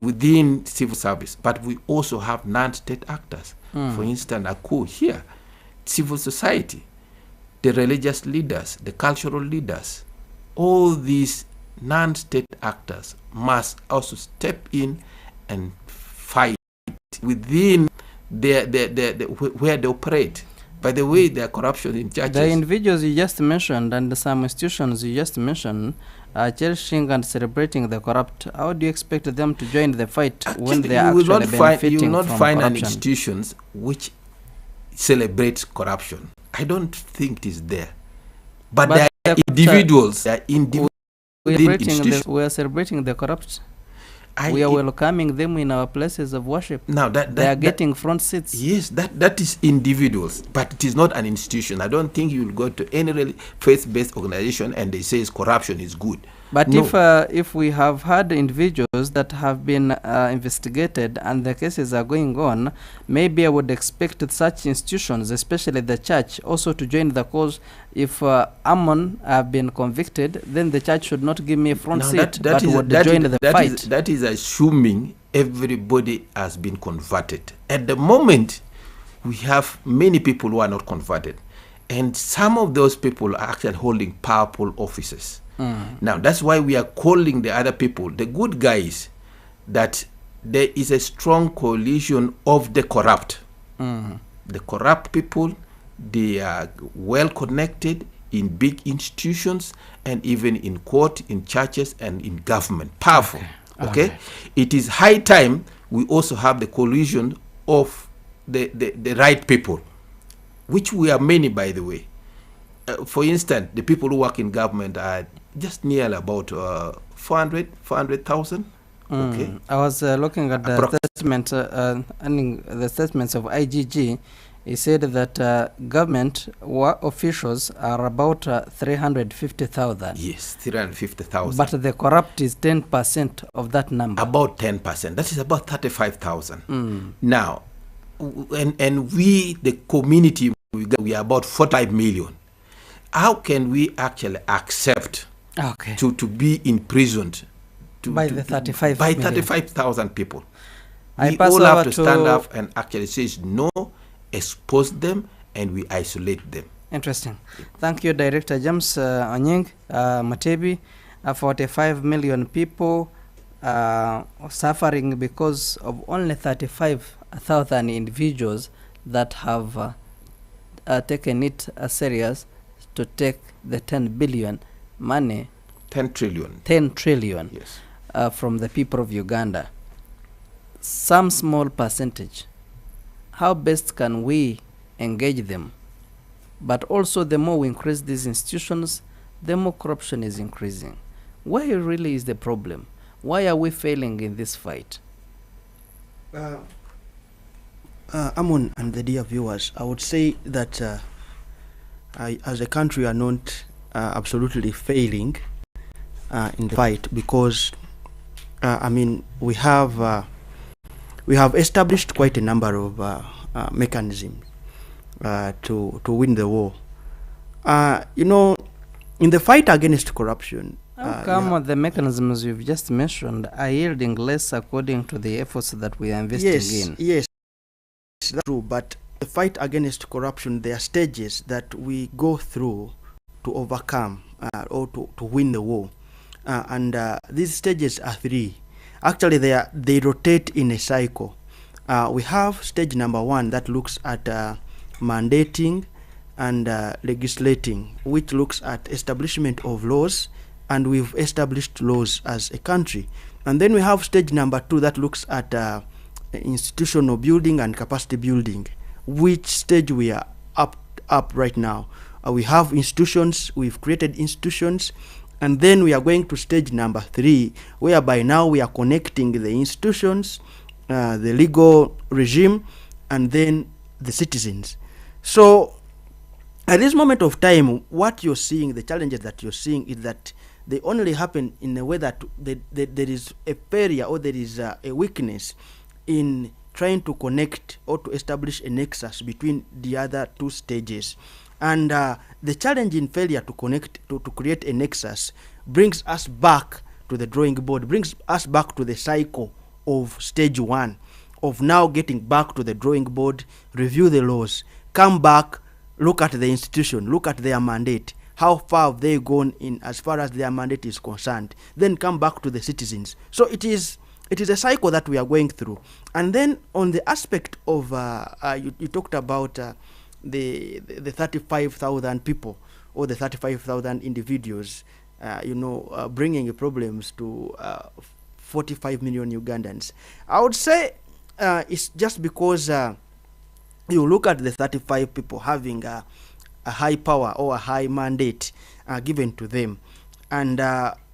within civil service, but we also have non-state actors. For instance, a coup here, civil society, the religious leaders, the cultural leaders, all these non-state actors must also step in and fight within where they operate. By the way, there are corruption in churches. The individuals you just mentioned and some institutions you just mentioned are cherishing and celebrating the corrupt. How do you expect them to join the fight when they are actually benefiting from corruption? You will not find an institutions which celebrates corruption. I don't think it is there. But there are individuals. There are individuals. We are celebrating the corrupt. We are welcoming them in our places of worship. Now they are getting front seats. Yes, that is individuals, but it is not an institution. I don't think you will go to any faith-based organization and they say corruption is good. But no. If we have had individuals that have been investigated and the cases are going on, maybe I would expect such institutions, especially the church, also to join the cause. If Ammon have been convicted, then the church should not give me a front seat, but would join the fight. That is assuming everybody has been converted. At the moment, we have many people who are not converted. And some of those people are actually holding powerful offices. Now, that's why we are calling the other people, the good guys, that there is a strong coalition of the corrupt. The corrupt people, they are well connected in big institutions and even in court, in churches, and in government. Powerful. Okay? It is high time we also have the coalition of the right people, which we are many, by the way. For instance, the people who work in government are just near about 400,000. Okay. I was looking at the statement, the statements of IGG. He said that government officials are about 350,000. Yes, 350,000. But the corrupt is 10% of that number. About 10%. That is about 35,000. Now, and we, the community, we are about 45 million. How can we actually accept to be imprisoned by the 35,000 people? We all have to stand up and actually say no, expose them, and we isolate them. Interesting. Thank you, Director James Onying Matebi. 45 million people suffering because of only 35,000 individuals that have taken it serious to take the 10 billion money. 10 trillion. 10 trillion. Yes. From the people of Uganda. Some small percentage. How best can we engage them? But also, the more we increase these institutions, the more corruption is increasing. Where really is the problem? Why are we failing in this fight? Amon and the dear viewers, I would say that as a country are not absolutely failing in the fight, because I mean we have established quite a number of mechanisms to win the war. You know, in the fight against corruption, how come the mechanisms you've just mentioned are yielding less according to the efforts that we are investing in? Yes, that's true. But the fight against corruption, there are stages that we go through to overcome or to win the war. And these stages are three. Actually, they rotate in a cycle. We have stage number one that looks at mandating and legislating, which looks at establishment of laws, and we've established laws as a country. And then we have stage number two that looks at institutional building and capacity building, which stage we are up right now. We have institutions, we've created institutions, and then we are going to stage number three, whereby now we are connecting the institutions, the legal regime, and then the citizens. So at this moment of time, what you're seeing, the challenges that you're seeing, is that they only happen in a way that there is a failure or there is a weakness in trying to connect or to establish a nexus between the other two stages. And the challenge in failure to connect, to create a nexus, brings us back to the drawing board, brings us back to the cycle of stage one, of now getting back to the drawing board, review the laws, come back, look at the institution, look at their mandate, how far have they gone in as far as their mandate is concerned, then come back to the citizens. So it is a cycle that we are going through. And then on the aspect of you talked about the 35,000 people or the 35,000 individuals bringing problems to 45 million Ugandans. I would say it's just because you look at the 35 people having a high power or a high mandate given to them, and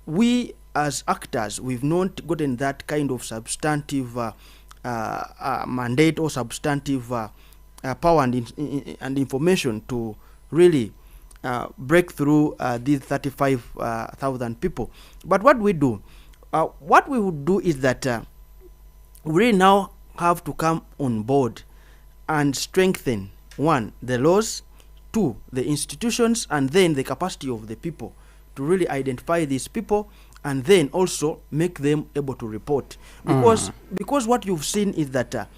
we as actors, we've not gotten that kind of substantive mandate or substantive power and information to really break through these 35,000 people. But what we do, what we would do is that we now have to come on board and strengthen, one, the laws, two, the institutions, and then the capacity of the people to really identify these people, and then also make them able to report. Because what you've seen is that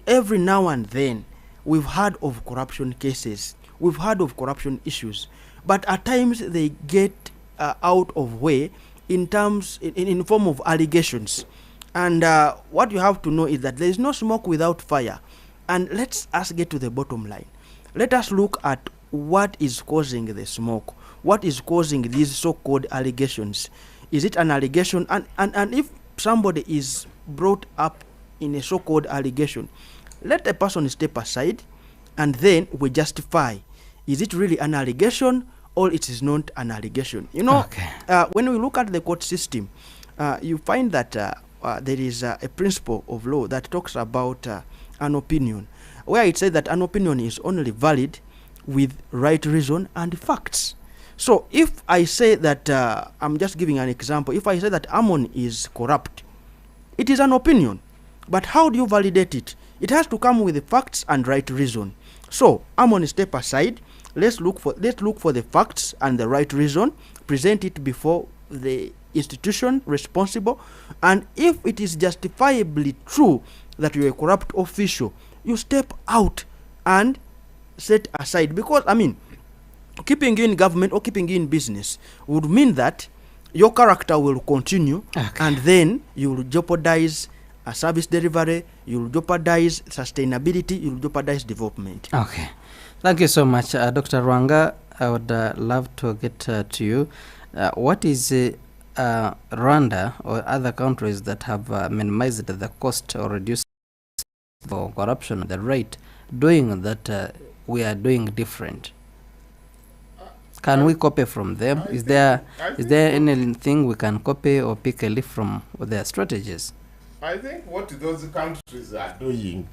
every now and then we've heard of corruption cases, we've heard of corruption issues, but at times they get out of way in form of allegations. And what you have to know is that there is no smoke without fire. And let's us get to the bottom line. Let us look at what is causing the smoke, what is causing these so-called allegations. Is it an allegation? And if somebody is brought up in a so-called allegation, let a person step aside and then we justify. Is it really an allegation or it is not an allegation? When we look at the court system, you find that there is a principle of law that talks about an opinion, where it says that an opinion is only valid with right reason and facts. So if I say that, I'm just giving an example, if I say that Ammon is corrupt, it is an opinion. But how do you validate it? It has to come with the facts and right reason. So Ammon, step aside. Let's look for the facts and the right reason. Present it before the institution responsible. And if it is justifiably true that you're a corrupt official, you step out and set aside. Because, keeping you in government or keeping you in business would mean that your character will continue, and then you will jeopardize service delivery, you will jeopardize sustainability, you will jeopardize development. Okay. Thank you so much, Dr. Rwanga. I would love to get to you. What is Rwanda or other countries that have minimized the cost or reduced for corruption, the rate, doing that we are doing different? Can we copy from them? Is there anything we can copy or pick a leaf from their strategies? I think what those countries are doing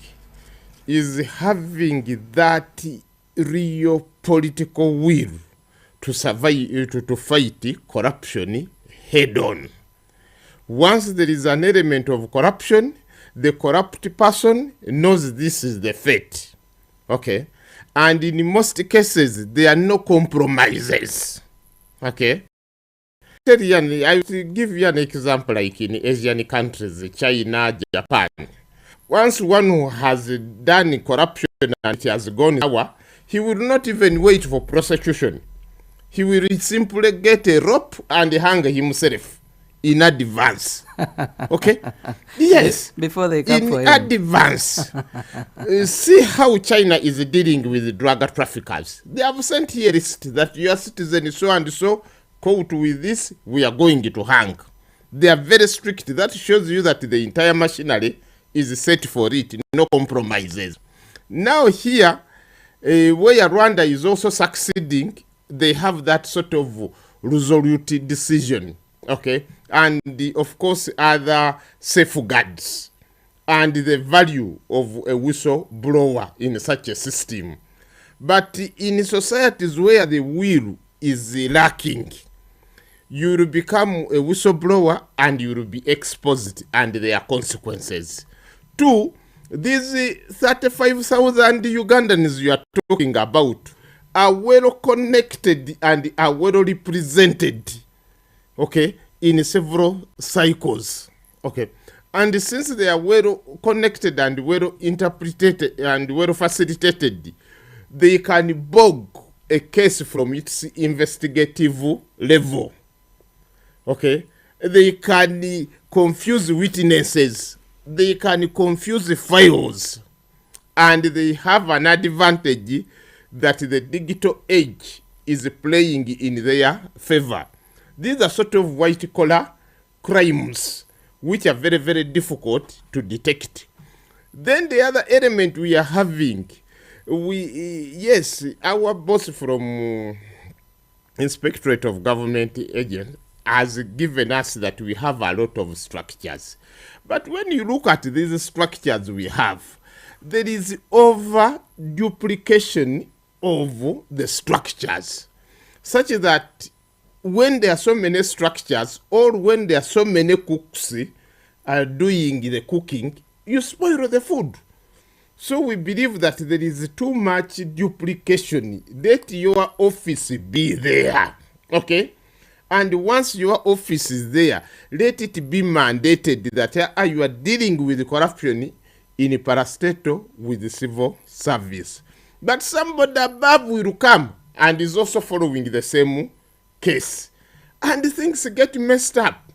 is having that real political will to survive, to fight corruption head on. Once there is an element of corruption, the corrupt person knows this is the fate. Okay? And in most cases, there are no compromises. Okay? I will give you an example like in Asian countries, China, Japan. Once one who has done corruption and it has gone sour, he will not even wait for prosecution. He will simply get a rope and hang himself in advance. Okay? Yes. Before they come for him. In advance. See how China is dealing with drug traffickers. They have sent here a list that your citizen is so and so, caught with this, we are going to hang. They are very strict. That shows you that the entire machinery is set for it. No compromises. Now here, where Rwanda is also succeeding, they have that sort of resolute decision. Okay? And of course other safeguards and the value of a whistleblower in such a system. But in societies where the will is lacking, you will become a whistleblower and you will be exposed, and there are consequences. Two, these 35,000 Ugandans you are talking about are well connected and are well represented, okay, in several cycles. Okay. And since they are well connected and well interpreted and well facilitated, they can bog a case from its investigative level. Okay? They can confuse witnesses. They can confuse files. And they have an advantage that the digital age is playing in their favor. These are sort of white-collar crimes which are very, very difficult to detect. Then the other element we are having, yes, our boss from Inspectorate of Government Agents has given us that we have a lot of structures. But when you look at these structures we have, there is over duplication of the structures, such that when there are so many structures or when there are so many cooks doing the cooking, you spoil the food. So we believe that there is too much duplication. Let your office be there, okay? And once your office is there, let it be mandated that you are dealing with corruption in parastatal with the civil service. But somebody above will come and is also following the same case. And things get messed up.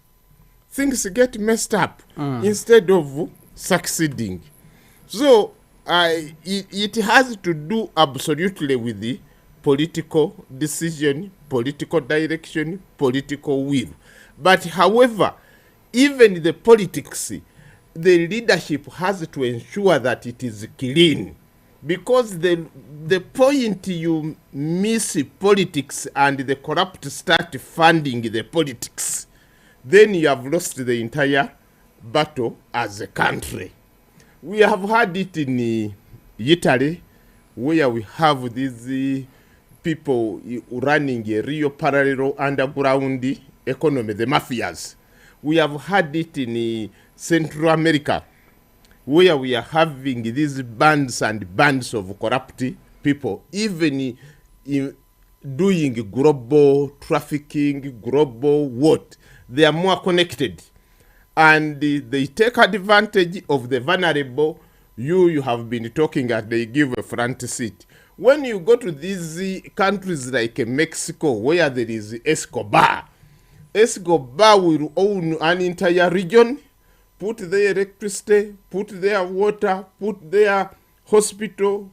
Instead of succeeding. So it has to do absolutely with the political decision, political direction, political will. But however, even the politics, the leadership has to ensure that it is clean. Because the point you miss politics and the corrupt start funding the politics, then you have lost the entire battle as a country. We have had it in Italy, where we have these people running a real parallel underground economy, the mafias. We have had it in Central America, where we are having these bands and bands of corrupt people, even in doing global trafficking, global what? They are more connected. And they take advantage of the vulnerable. You have been talking and they give a front seat. When you go to these countries like Mexico, where there is Escobar will own an entire region, put their electricity, put their water, put their hospital,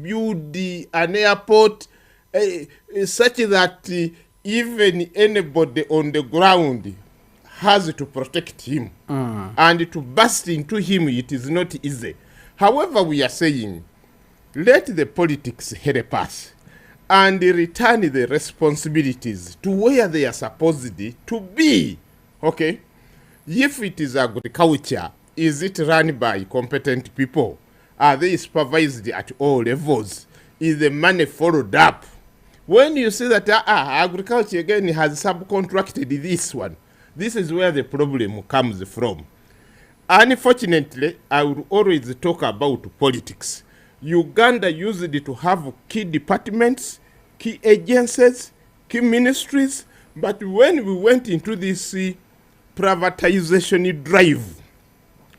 build an airport, such that even anybody on the ground has to protect him. And to burst into him, it is not easy. However, we are saying, let the politics help us and return the responsibilities to where they are supposed to be. Okay? If it is agriculture, is it run by competent people? Are they supervised at all levels? Is the money followed up? When you see that agriculture again has subcontracted this one, this is where the problem comes from. Unfortunately, I will always talk about politics. Uganda used it to have key departments, key agencies, key ministries, but when we went into this privatization drive,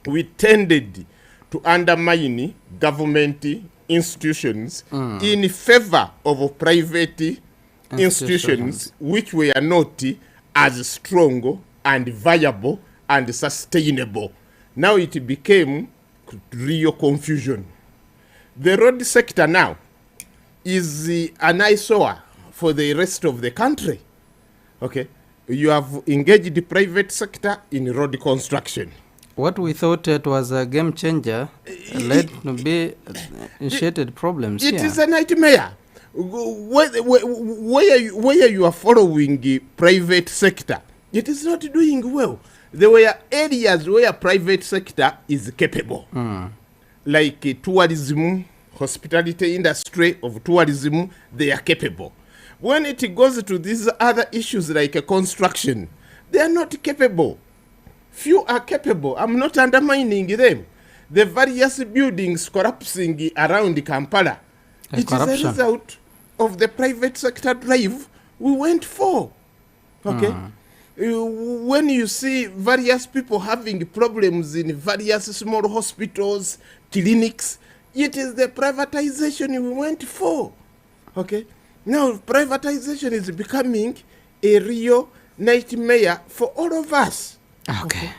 we tended to undermine government institutions in favor of private institutions which were not as strong and viable and sustainable. Now it became real confusion. The road sector now is an eyesore for the rest of the country. Okay, you have engaged the private sector in road construction. What we thought it was a game changer led to be initiated problems. It is a nightmare. Where you are following the private sector, it is not doing well. There were areas where private sector is capable, like tourism, hospitality industry of tourism, they are capable. When it goes to these other issues like construction, they are not capable. Few are capable. I'm not undermining them. The various buildings collapsing around Kampala, it is a result of the private sector drive we went for. Okay? When you see various people having problems in various small hospitals, clinics, it is the privatization we went for. Okay? Now, privatization is becoming a real nightmare for all of us. Okay.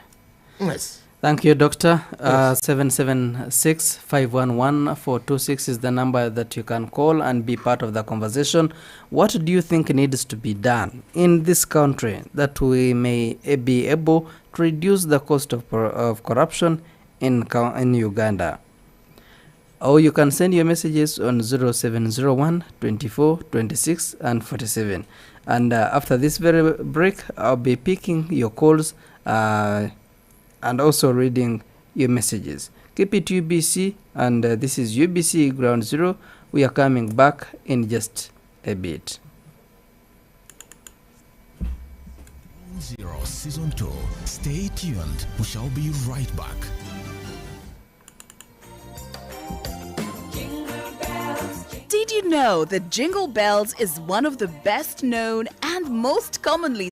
Yes. Thank you, Doctor. Yes. 776-511-426 is the number that you can call and be part of the conversation. What do you think needs to be done in this country that we may be able to reduce the cost of corruption in Uganda? Or you can send your messages on 0701 24 26 and 47. And after this very break, I'll be picking your calls and also reading your messages. Keep it UBC, and this is UBC Ground Zero. We are coming back in just a bit. Zero Season 2. Stay tuned. We shall be right back. Did you know that Jingle Bells is one of the best known and most commonly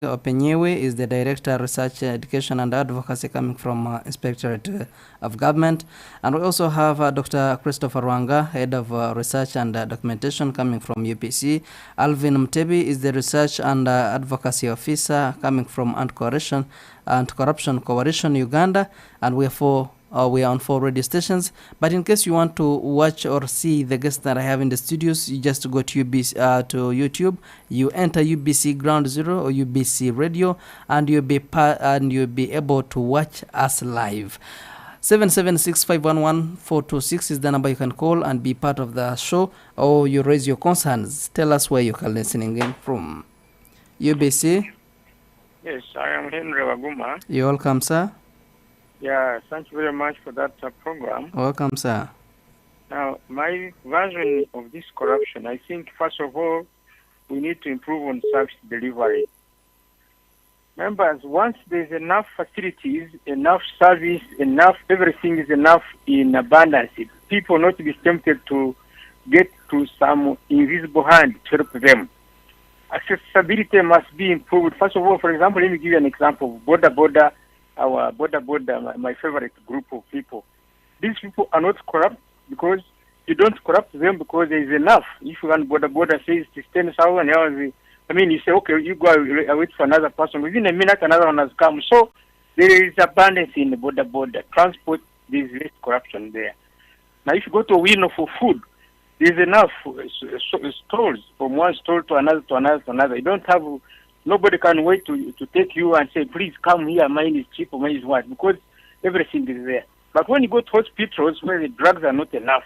Openyewe is the Director of Research, Education and Advocacy coming from Inspectorate of Government. And we also have Dr. Christopher Rwanga, Head of Research and Documentation coming from UBC. Alvin Mtebi is the Research and Advocacy Officer coming from Anti-Corruption Coalition, Uganda. And we are on 4 radio stations. But in case you want to watch or see the guests that I have in the studios, you just go to UBC, to YouTube. You enter UBC Ground Zero or UBC Radio, and you'll be able to watch us live. 776-511-426 is the number you can call and be part of the show, or you raise your concerns. Tell us where you can listening in from. UBC. Yes, I am Henry Waguma. You're welcome, sir. Yeah, thank you very much for that program. Welcome, sir. Now, my version of this corruption, I think, first of all, we need to improve on service delivery. Members, once there's enough facilities, enough service, everything is enough in abundance, people not to be tempted to get to some invisible hand to help them. Accessibility must be improved. First of all, for example, let me give you an example of border. Our border, my favorite group of people. These people are not corrupt because you don't corrupt them because there is enough. If one border says it's 10,000, you say, okay, you go wait for another person. Within a minute, another one has come. So there is abundance in the border. Transport, there is less corruption there. Now, if you go to Wino for food, there is enough stores from one store to another. You don't have. Nobody can wait to take you and say, please come here, mine is cheap, mine is what, because everything is there. But when you go to hospitals where the drugs are not enough,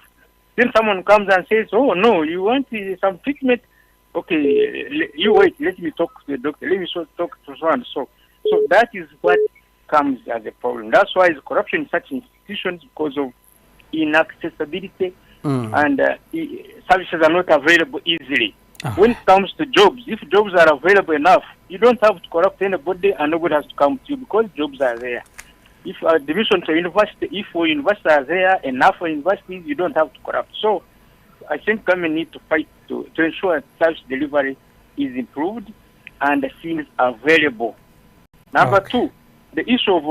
then someone comes and says, oh, no, you want some treatment? Okay, you wait, let me talk to the doctor, let me talk to so and so. So that is what comes as a problem. That's why the corruption in such institutions because of inaccessibility and services are not available easily. When it comes to jobs, if jobs are available enough, you don't have to corrupt anybody and nobody has to come to you because jobs are there. If admission to university, if for universities are there, enough for universities, you don't have to corrupt. So I think government need to fight to ensure service delivery is improved and the things are available. Number two, the issue of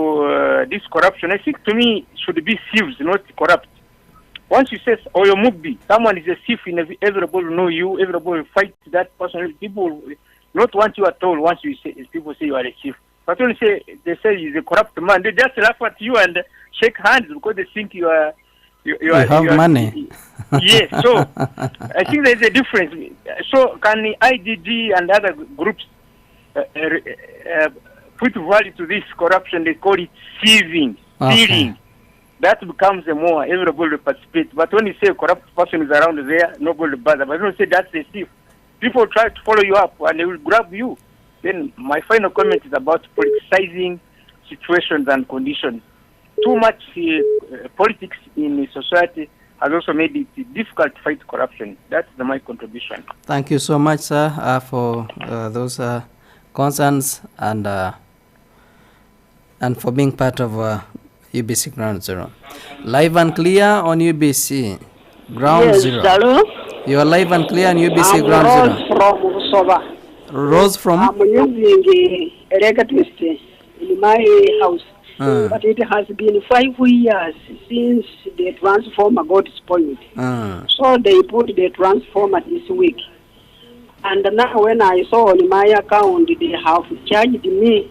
this corruption, I think to me should be thieves, not corrupt. Once you say, or your movie, someone is a thief, everybody will know you, everybody will fight that person. People will not want you at all once people say you are a thief. But when they say he's a corrupt man, they just laugh at you and shake hands because they think you have money. Yes, so I think there's a difference. So can the IDD and other groups put value to this corruption? They call it thieving, stealing. That becomes a more, everybody will participate. But when you say a corrupt person is around there, nobody will bother. But when you say that's a thief, people try to follow you up and they will grab you. Then my final comment is about politicizing situations and conditions. Too much politics in society has also made it difficult to fight corruption. That's my contribution. Thank you so much, sir, for those concerns and for being part of UBC Ground Zero. Live and clear on UBC Ground Zero. Hello. You are live and clear on UBC Ground Zero. From Soba. Rose from? I'm using electricity in my house. But it has been 5 years since the transformer got spoiled. So they put the transformer this week. And now when I saw on my account, they have charged me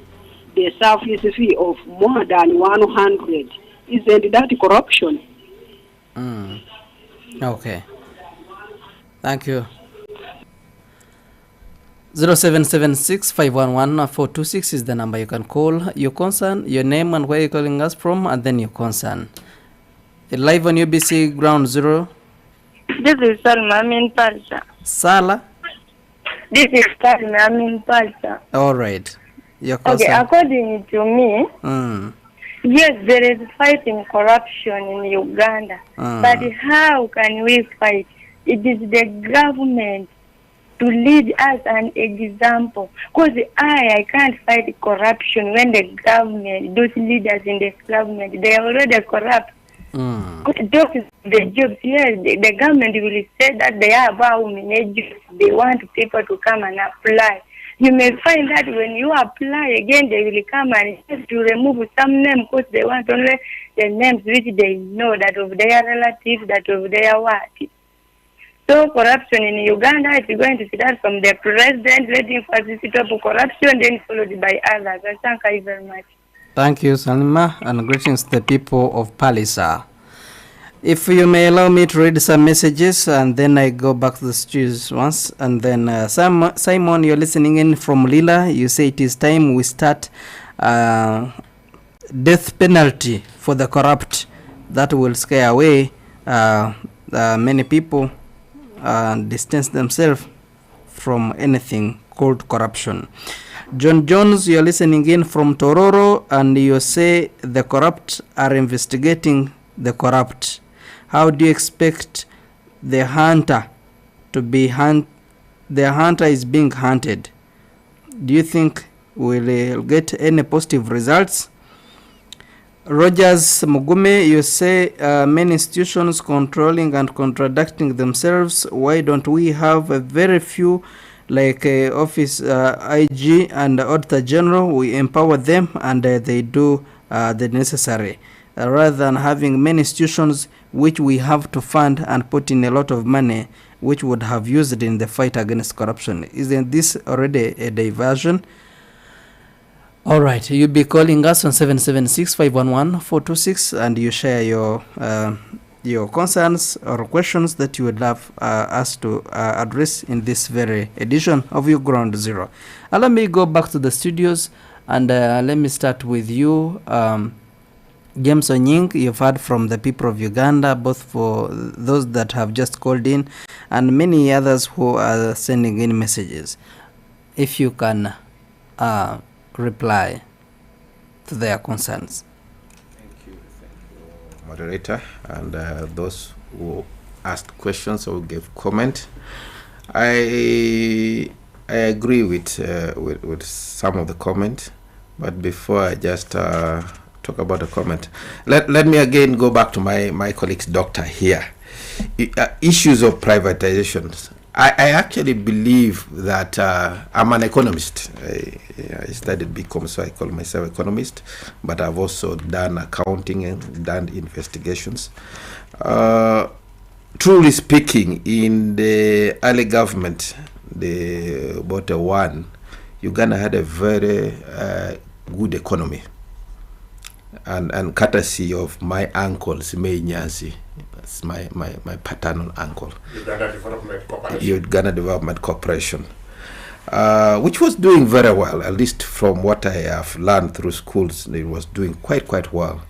the service fee of more than 100. Isn't that corruption? Okay. Thank you. 0776-511-426 is the number you can call. Your concern, your name and where you're calling us from, and then your concern. Live on UBC Ground Zero. This is Salma Amin Pasha. Sala? This is Salma Amin Pasha. All right. Your concern. Okay, according to me, yes, there is fighting corruption in Uganda. But how can we fight? It is the government to lead us an example. Because I can't fight corruption when the government, those leaders in the government, they are already corrupt. The jobs, yes, the government will say that they are about jobs. They want people to come and apply. you may find that when you apply again, they will come and have to remove some name because they want only the names which they know, that of their relatives, that of their what. So corruption in Uganda is going to start from the president, letting first stop corruption, then followed by others. I thank you very much. Thank you, Salima, and greetings to the people of Palisa. If you may allow me to read some messages, and then I go back to the studios once, and then Simon, you're listening in from Lila. You say it is time we start death penalty for the corrupt. That will scare away many people and distance themselves from anything called corruption. John Jones, you're listening in from Tororo, and you say the corrupt are investigating the corrupt. How do you expect the hunter to be the hunter is being hunted? Do you think we'll get any positive results? Rogers Mugume, you say many institutions controlling and contradicting themselves. Why don't we have a very few like Office IG and Auditor General? We empower them and they do the necessary. Rather than having many institutions which we have to fund and put in a lot of money which would have used in the fight against corruption. Isn't this already a diversion? All right, you'll be calling us on 776-511-426 and you share your concerns or questions that you would love us to address in this very edition of your Ground Zero. Let me go back to the studios and let me start with you. James Onying, you've heard from the people of Uganda, both for those that have just called in and many others who are sending in messages. If you can reply to their concerns. Thank you, moderator, and those who asked questions or gave comment. I agree with some of the comment, but before I just talk about the comment, let me again go back to my colleague's doctor here. Issues of privatizations. I actually believe that I'm an economist. I studied BCom, so I call myself economist, but I've also done accounting and done investigations. Truly speaking, in the early government, the Butebo one, Uganda had a very good economy. And courtesy of my uncle, Simei Nyansi, that's my paternal uncle, Uganda Development Corporation, which was doing very well, at least from what I have learned through schools. It was doing quite well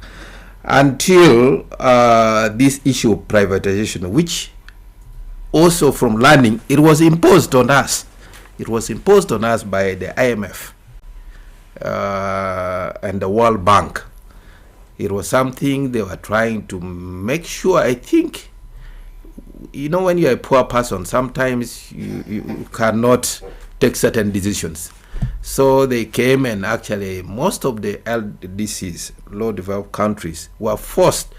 until this issue of privatization, which also from learning, it was imposed on us. It was imposed on us by the IMF and the World Bank. It was something they were trying to make sure. I think, you know, when you're a poor person, sometimes you cannot take certain decisions. So they came, and actually most of the LDCs, low developed countries, were forced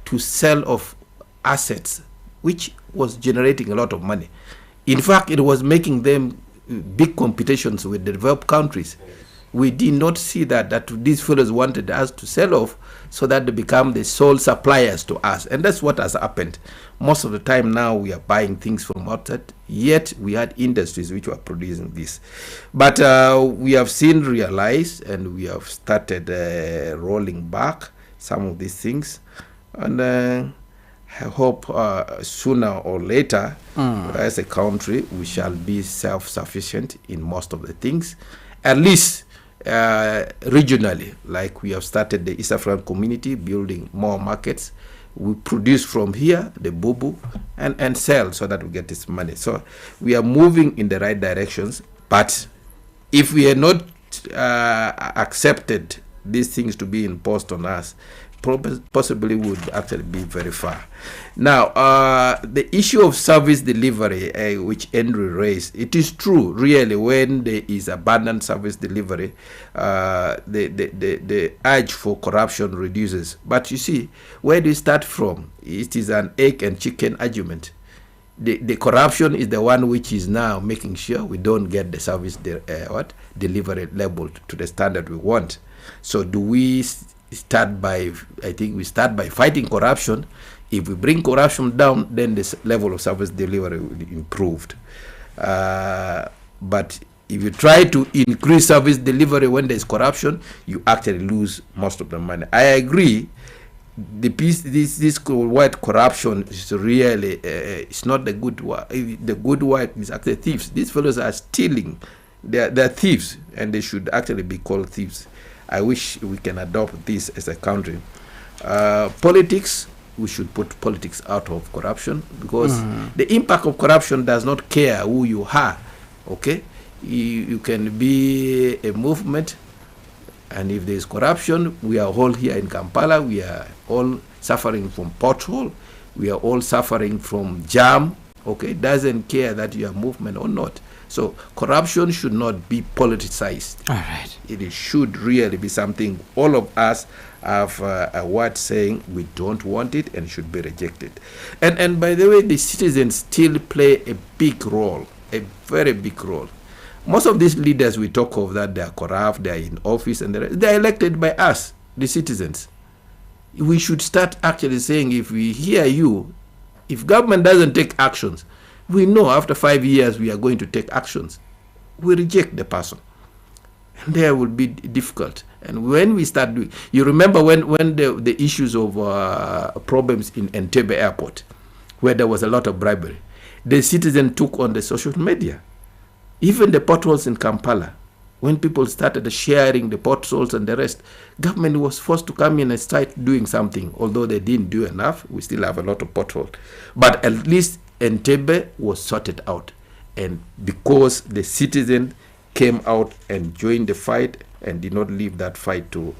to sell off assets, which was generating a lot of money. In fact, it was making them big competitions with the developed countries. We did not see that these fellows wanted us to sell off so that they become the sole suppliers to us. And that's what has happened. Most of the time now we are buying things from outside, yet we had industries which were producing this. But we have realized, and we have started rolling back some of these things. And I hope sooner or later, as a country, we shall be self-sufficient in most of the things, at least regionally. Like we have started the East African community, building more markets. We produce from here, the bubu, and sell so that we get this money. So we are moving in the right directions. But if we are not accepted these things to be imposed on us, possibly would actually be very far. Now, the issue of service delivery, which Andrew raised, it is true, really, when there is abundant service delivery, the urge for corruption reduces. But you see, where do you start from? It is an egg and chicken argument. The corruption is the one which is now making sure we don't get the service delivery level to the standard we want. So do we start by, I think we start by fighting corruption. If we bring corruption down, then this level of service delivery will be improved. But if you try to increase service delivery when there's corruption, you actually lose most of the money. I agree. This word corruption is really it's not the good word. The good word is actually thieves. These fellows are stealing. They're thieves, and they should actually be called thieves. I wish we can adopt this as a country. Politics, we should put politics out of corruption, because the impact of corruption does not care who you are. Okay, you can be a movement. And if there is corruption, we are all here in Kampala, we are all suffering from pothole, we are all suffering from jam, okay? It doesn't care that you are movement or not. So corruption should not be politicized. All right. It should really be something all of us have a word saying we don't want it and should be rejected. And by the way, the citizens still play a big role, a very big role. Most of these leaders we talk of that they are corrupt, they are in office, and they're elected by us, the citizens. We should start actually saying, if we hear you, if government doesn't take actions, we know after 5 years we are going to take actions. We reject the person. And there will be difficult. And when we start doing, you remember when the issues of problems in Entebbe Airport, where there was a lot of bribery, the citizen took on the social media. Even the potholes in Kampala, when people started sharing the potholes and the rest, government was forced to come in and start doing something. Although they didn't do enough, we still have a lot of potholes. But at least Entebbe was sorted out. And because the citizen came out and joined the fight and did not leave that fight to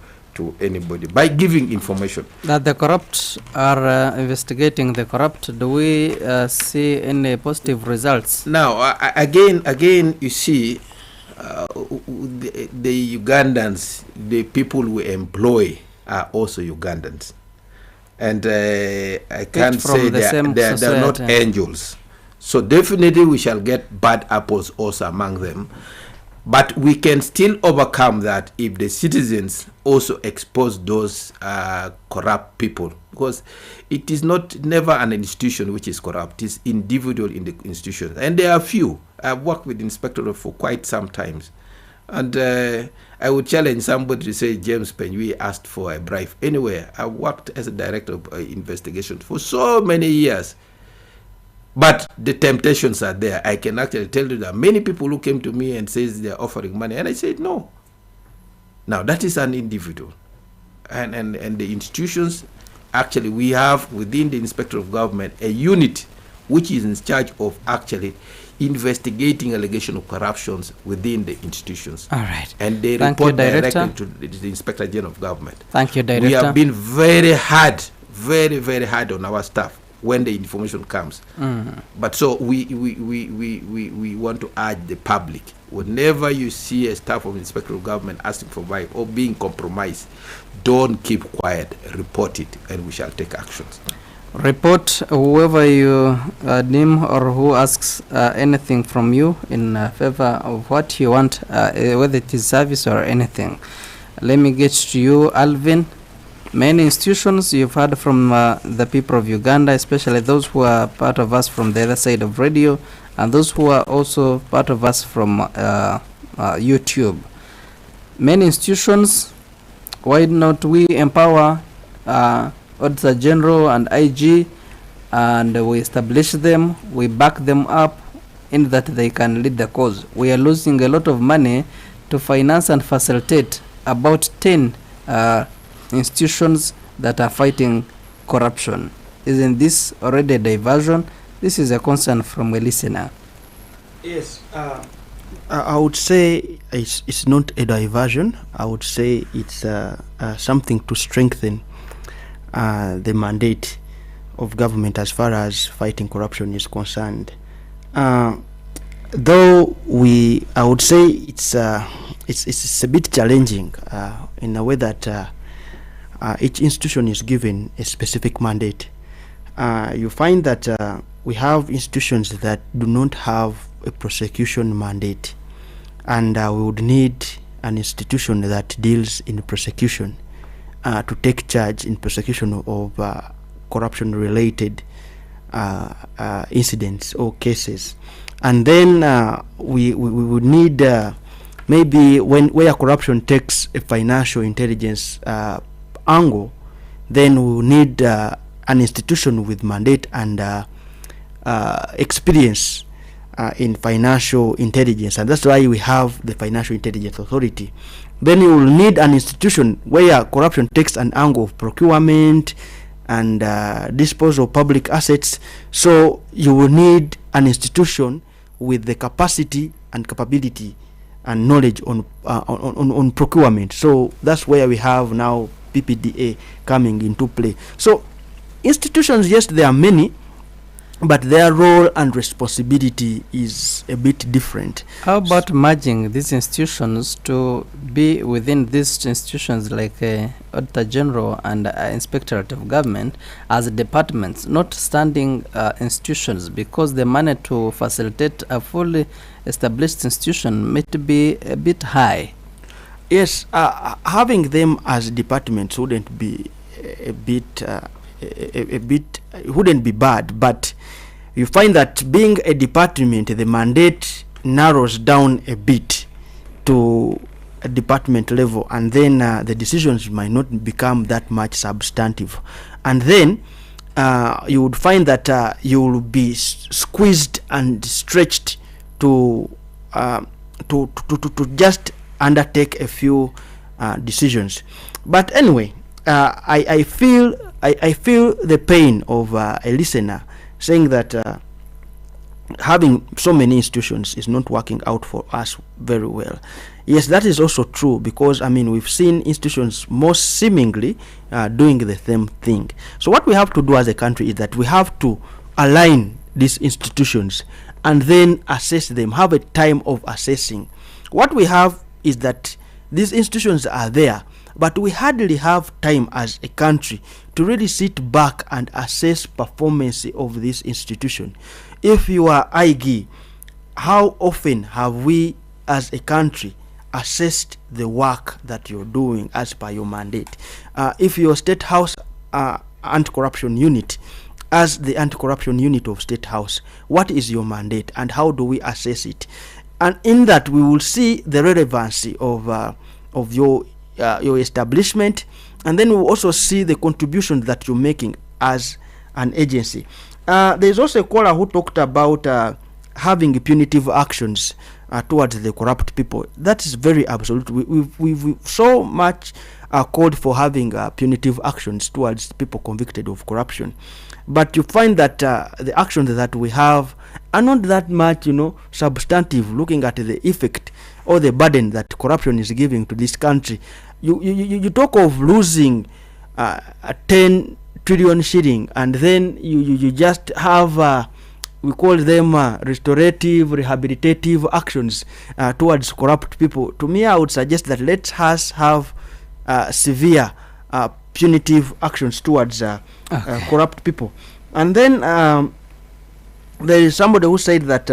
anybody by giving information. That the corrupt are investigating the corrupt, do we see any positive results? Now, again, you see, the Ugandans, the people we employ are also Ugandans. And I can't say they're not angels. So definitely we shall get bad apples also among them. But we can still overcome that if the citizens also expose those corrupt people, because it is never an institution which is corrupt. It's individual in the institution, and there are few. I've worked with inspectors for quite some times, and I would challenge somebody to say James Penyui asked for a bribe anywhere. I worked as a director of investigation for so many years. But the temptations are there. I can actually tell you that many people who came to me and says they're offering money, and I said no. Now that is an individual, and the institutions, actually we have within the Inspector of Government a unit which is in charge of actually investigating allegation of corruptions within the institutions. All right. And they report directly to the Inspector General of Government. Thank you, Director. We have been very hard on our staff when the information comes. But so we want to urge the public, whenever you see a staff of Inspector of Government asking for bribe or being compromised, don't keep quiet, report it, and we shall take actions. Report whoever you deem or who asks anything from you in favor of what you want, whether it is service or anything. Let me get to you, Alvin. Many institutions you've heard from the people of Uganda, especially those who are part of us from the other side of radio, and those who are also part of us from YouTube. Many institutions, why not we empower Auditor General and IG, and we establish them, we back them up in that they can lead the cause. We are losing a lot of money to finance and facilitate about 10 institutions that are fighting corruption. Isn't this already a diversion? This is a concern from a listener. Yes, I would say it's not a diversion. I would say it's something to strengthen the mandate of government as far as fighting corruption is concerned. Though I would say it's a bit challenging in a way that each institution is given a specific mandate. You find that we have institutions that do not have a prosecution mandate, and we would need an institution that deals in prosecution to take charge in prosecution of corruption-related incidents or cases. And then we would need maybe where corruption takes a financial intelligence angle, then we will need an institution with mandate and experience in financial intelligence, and that's why we have the Financial Intelligence Authority. Then you will need an institution where corruption takes an angle of procurement and disposal of public assets. So you will need an institution with the capacity and capability and knowledge on procurement. So that's where we have now PPDA coming into play. So institutions, yes, there are many, but their role and responsibility is a bit different. How about merging these institutions to be within these institutions like Auditor General and Inspectorate of Government as departments, not standing institutions, because the money to facilitate a fully established institution might be a bit high? Yes, having them as departments wouldn't be wouldn't be bad, but you find that being a department, the mandate narrows down a bit to a department level, and then the decisions might not become that much substantive, and then you would find that you will be squeezed and stretched to just undertake a few decisions. But anyway, I feel the pain of a listener saying that having so many institutions is not working out for us very well. Yes, that is also true, because I mean we've seen institutions most seemingly doing the same thing. So what we have to do as a country is that we have to align these institutions and then assess them, have a time of assessing. What we have is that these institutions are there, but we hardly have time as a country to really sit back and assess performance of this institution. If you are IG, how often have we as a country assessed the work that you're doing as per your mandate? If your State House anti-corruption unit, as the anti-corruption unit of State House, what is your mandate and how do we assess it? And in that we will see the relevancy of your establishment, and then we'll also see the contribution that you're making as an agency. There's also a caller who talked about having punitive actions towards the corrupt people. That is very absolute. We've so much called for having punitive actions towards people convicted of corruption, but you find that the actions that we have are not that much, substantive, looking at the effect or the burden that corruption is giving to this country. You talk of losing 10 trillion shilling, and then you just have we call them restorative, rehabilitative actions towards corrupt people. To me, I would suggest that let us have severe punitive actions towards corrupt people. And then there is somebody who said that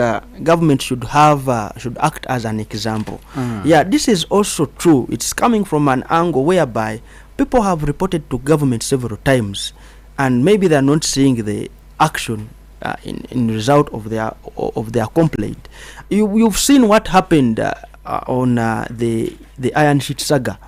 government should act as an example. Yeah, this is also true. It's coming from an angle whereby people have reported to government several times, and maybe they're not seeing the action in result of their complaint. You've seen what happened on the Iron Sheet saga.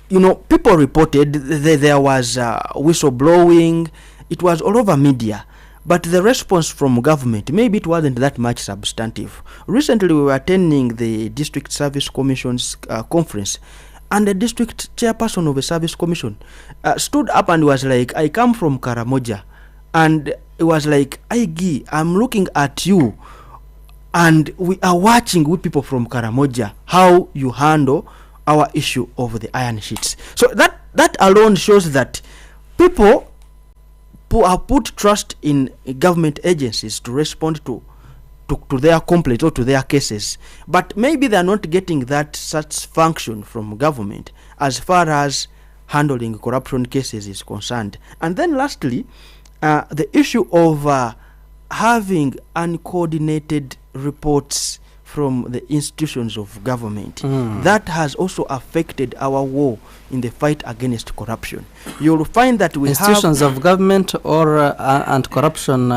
People reported there was whistleblowing. It was all over media. But the response from government, maybe it wasn't that much substantive. Recently, we were attending the District Service Commission's conference, and the district chairperson of the service commission stood up and was like, I come from Karamoja. And it was like, Igi, I'm looking at you, and we are watching with people from Karamoja how you handle our issue of the iron sheets. So that alone shows that people who have put trust in government agencies to respond to their complaints or to their cases, but maybe they are not getting that satisfaction from government as far as handling corruption cases is concerned. And then lastly, the issue of having uncoordinated reports from the institutions of government. That has also affected our war in the fight against corruption. You'll find that we institutions have of government or anti-corruption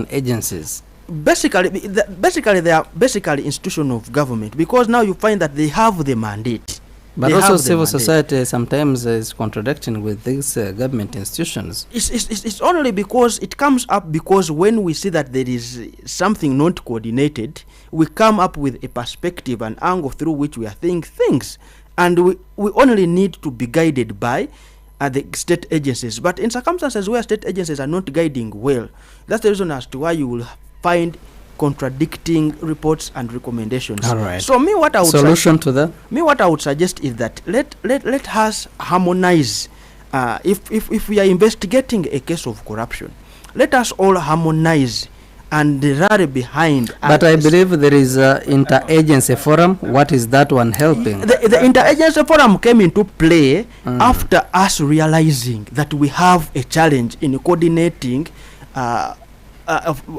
agencies. basically they are basically institution of government, because now you find that they have the mandate. But They also have the civil mandate. society sometimes is contradicting with these government institutions. It's only because it comes up because when we see that there is something not coordinated, we come up with a perspective, an angle through which we are thinking things, and we only need to be guided by the state agencies. But in circumstances where state agencies are not guiding well, that's the reason as to why you will find contradicting reports and recommendations. All right. So me what I would Solution to that? Me what I would suggest is that let us harmonize. If we are investigating a case of corruption, let us all harmonize and rally behind. But I believe there is an interagency forum. What is that one helping? The interagency forum came into play after us realizing that we have a challenge in coordinating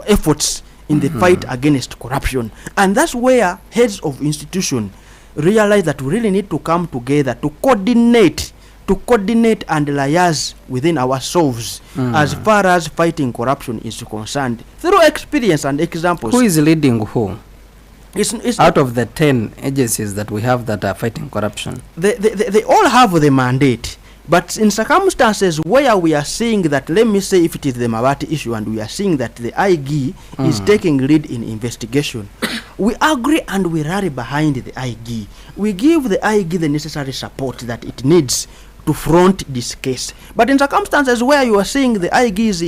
efforts in the fight against corruption, and that's where heads of institution realize that we really need to come together to coordinate and liaise within ourselves as far as fighting corruption is concerned, through experience and examples. Who is leading who? It's out of the 10 agencies that we have that are fighting corruption? They all have the mandate. But in circumstances where we are seeing that, let me say if it is the Mabati issue, and we are seeing that the IG is taking lead in investigation, we agree and we rally behind the IG. We give the IG the necessary support that it needs to front this case. But in circumstances where you are seeing the IG is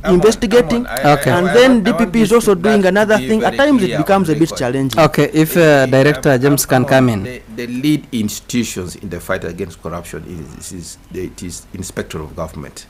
investigating, and then DPP is also doing another thing, at times it becomes a bit challenging. Okay, if Director James can come in. The lead institutions in the fight against corruption is Inspector of Government.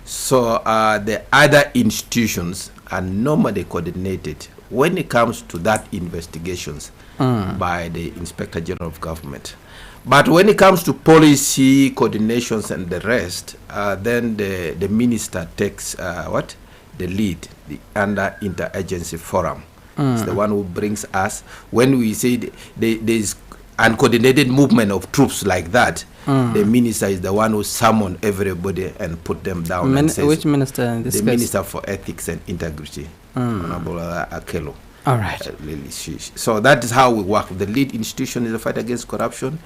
So the other institutions are normally coordinated when it comes to that investigations by the Inspector General of Government. But when it comes to policy coordinations and the rest, then the minister takes the lead, the under interagency forum. It's the one who brings us, when we say there's uncoordinated movement of troops like that, the minister is the one who summon everybody and put them down. Which minister in this case? The Minister for Ethics and Integrity, Honorable Akelo. All right. So that is how we work. The lead institution in the fight against corruption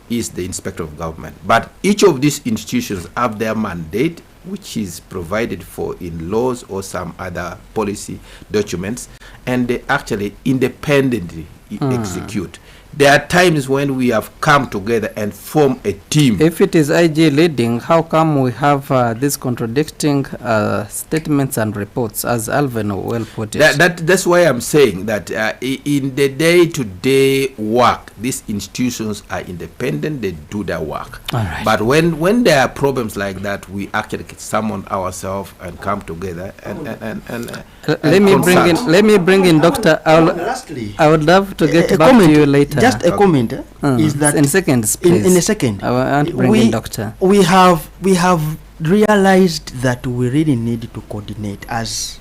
is the Inspector of Government. But each of these institutions have their mandate, which is provided for in laws or some other policy documents, and they actually independently execute. There are times when we have come together and form a team. If it is IG leading, how come we have these contradicting statements and reports, as Alvin well put it? That's why I'm saying that in the day-to-day work, these institutions are independent, they do their work. All right. But when there are problems like that, we actually summon ourselves and come together and let me bring in Dr. Lastly, I would love to get back to you later. Just a comment is that in seconds, please. In a second, I want to bring in Doctor. We have realized that we really need to coordinate, as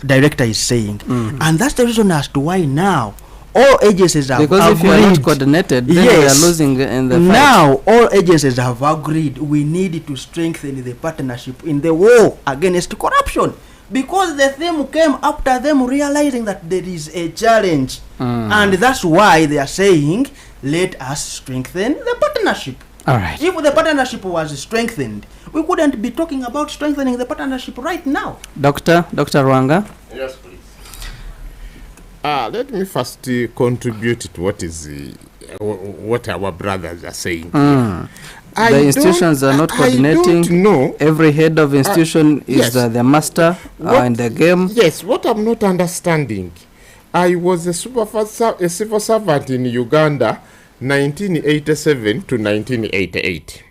Director is saying, and that's the reason as to why now all agencies have agreed. Because if you are not coordinated, then we are losing in the fight. Now all agencies have agreed we need to strengthen the partnership in the war against corruption. Because the theme came after them realizing that there is a challenge, and that's why they are saying, let us strengthen the partnership. All right. If the partnership was strengthened, we couldn't be talking about strengthening the partnership right now. Dr. Rwanga? Yes, please. Let me first contribute to what our brothers are saying. The institutions are not coordinating. No. Every head of institution is the master in the game. Yes, what I'm not understanding, I was a civil servant in Uganda 1987 to 1988.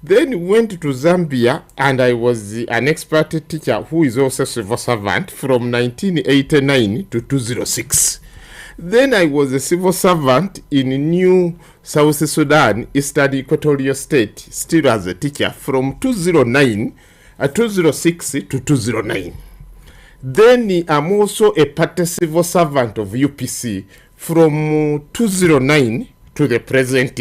Then went to Zambia, and I was an expert teacher who is also a civil servant from 1989 to 2006. Then I was a civil servant in New South Sudan, Eastern Equatorial State, still as a teacher from 2006 to 2009. Then I'm also a part civil servant of UPC from 2009 to the present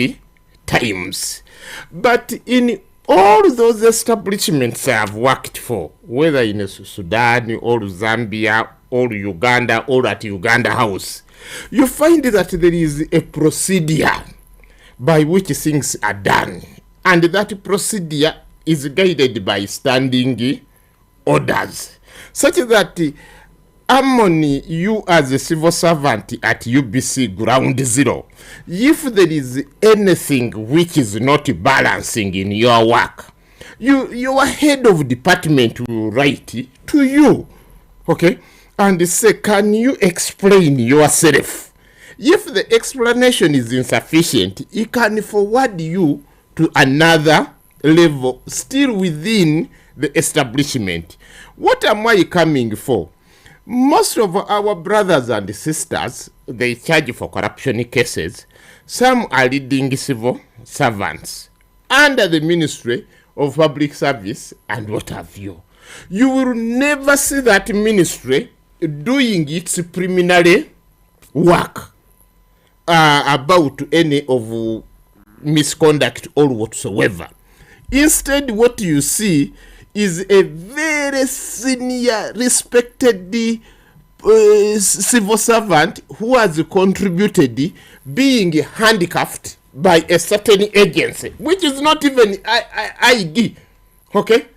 times. But in all those establishments I have worked for, whether in Sudan or Zambia or Uganda or at Uganda House, you find that there is a procedure by which things are done. And that procedure is guided by standing orders. Such that harmony, you as a civil servant at UBC ground zero, if there is anything which is not balancing in your work, your head of department will write to you, okay, and say, can you explain yourself? If the explanation is insufficient, it can forward you to another level still within the establishment. What am I coming for? Most of our brothers and sisters, they charge for corruption cases. Some are leading civil servants under the Ministry of Public Service and what have you. You will never see that ministry doing its preliminary work about any of misconduct or whatsoever. Instead, what you see is a very senior, respected civil servant who has contributed being handicapped by a certain agency, which is not even ID, okay?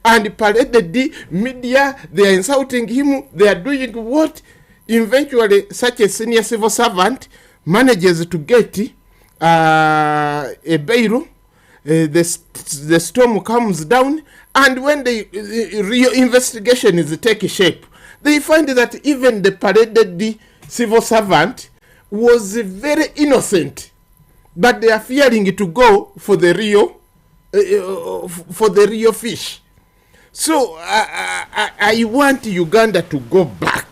And paraded the media, they are insulting him, they are doing what? Eventually, such a senior civil servant manages to get a bail. The storm comes down, and when the real investigation is taking shape, they find that even the paraded civil servant was very innocent, but they are fearing to go for the real fish. So I want Uganda to go back.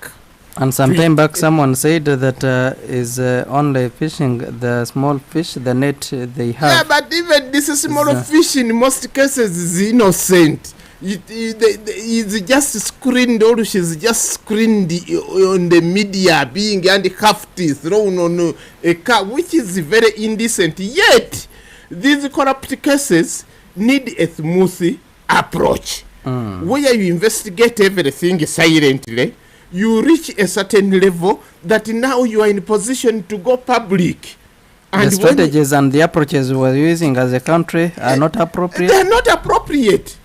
And some time back, someone said that is only fishing the small fish, the net they have. Yeah, but even this small fish in most cases is innocent. It's just screened, or she's just screened on the media, being handcuffed, thrown on a car, which is very indecent. Yet, these corrupt cases need a smooth approach, where you investigate everything silently. You reach a certain level that now you are in position to go public. And the strategies and the approaches we're using as a country are not appropriate? They are not appropriate.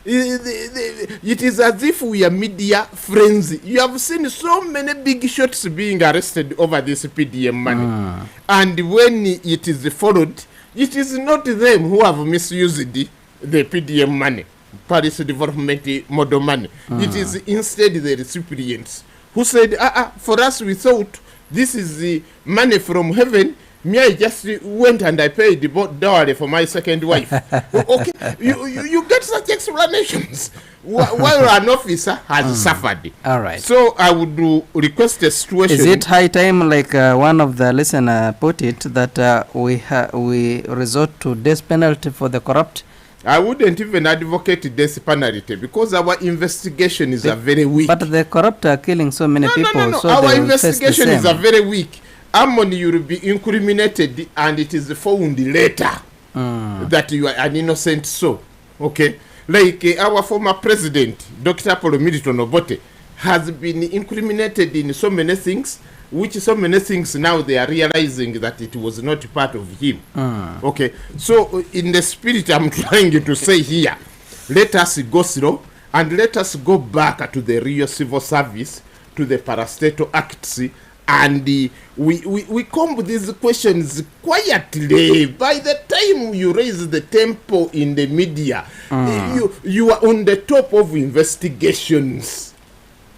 It is as if we are media frenzy. You have seen so many big shots being arrested over this PDM money. And when it is followed, it is not them who have misused the PDM money. Paris Development Model money. It is instead the recipients who said, for us we thought this is the money from heaven. Me, I just went and I paid the dowry for my second wife. Okay, you get such explanations while an officer has suffered. All right. So I would request a situation. Is it high time, like one of the listener put it, that we resort to death penalty for the corrupt? I wouldn't even advocate death penalty because our investigations are very weak. But the corrupt are killing so many people. No. So our investigations are very weak. Amon, you will be incriminated and it is found later that you are an innocent soul. Okay? Like our former president, Dr. Paul Milton Obote, has been incriminated in so many things, which so many things now they are realizing that it was not part of him. Okay, so in the spirit I'm trying to say here, let us go slow and let us go back to the real civil service, to the parastatal acts, and we comb these questions quietly. By the time you raise the tempo in the media, you are on the top of investigations.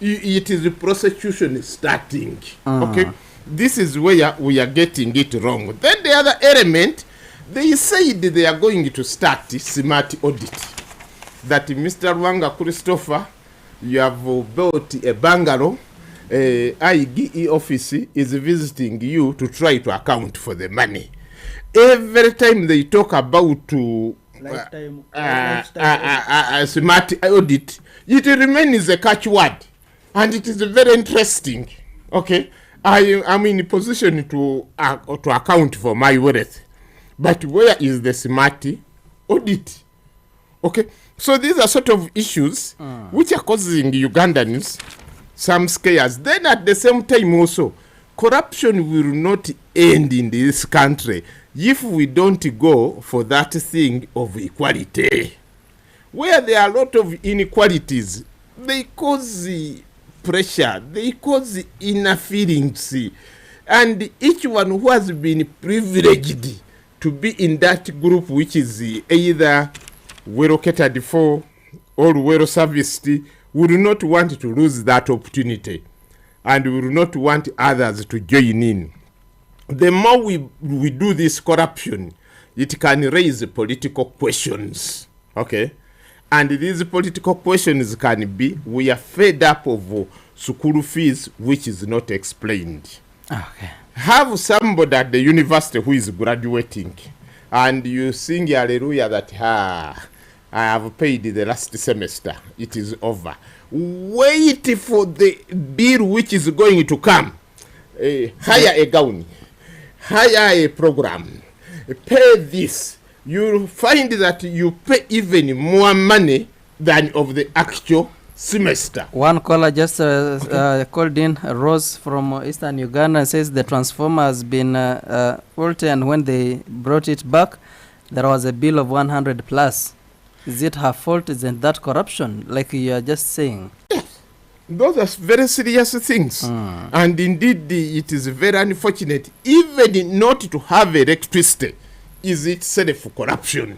It is the prosecution starting. Okay, this is where we are getting it wrong. Then the other element, they said they are going to start smart audit. That Mr. Wanga Christopher, you have built a bungalow. IGE office is visiting you to try to account for the money. Every time they talk about smart audit, it remains a catchword. And it is very interesting. Okay, I am in a position to account for my wealth, but where is the smart audit? Okay, so these are sort of issues which are causing Ugandans some scares. Then at the same time also, corruption will not end in this country if we don't go for that thing of equality. Where there are a lot of inequalities, they cause pressure, they cause inner feelings, and each one who has been privileged to be in that group, which is either well catered for or well serviced, would not want to lose that opportunity and will not want others to join in. The more we do this corruption, it can raise political questions. Okay? And these political questions can be, we are fed up of school fees which is not explained. Okay. Have somebody at the university who is graduating and you sing hallelujah that I have paid the last semester, it is over. Wait for the bill which is going to come. Hire a gown, hire a program, pay this. You'll find that you pay even more money than of the actual semester. One caller just called in, Rose from Eastern Uganda, says the transformer has been faulty, and when they brought it back, there was a bill of 100 plus. Is it her fault? Isn't that corruption, like you are just saying? Yes. Those are very serious things. And indeed, it is very unfortunate. Even not to have electricity is itself corruption.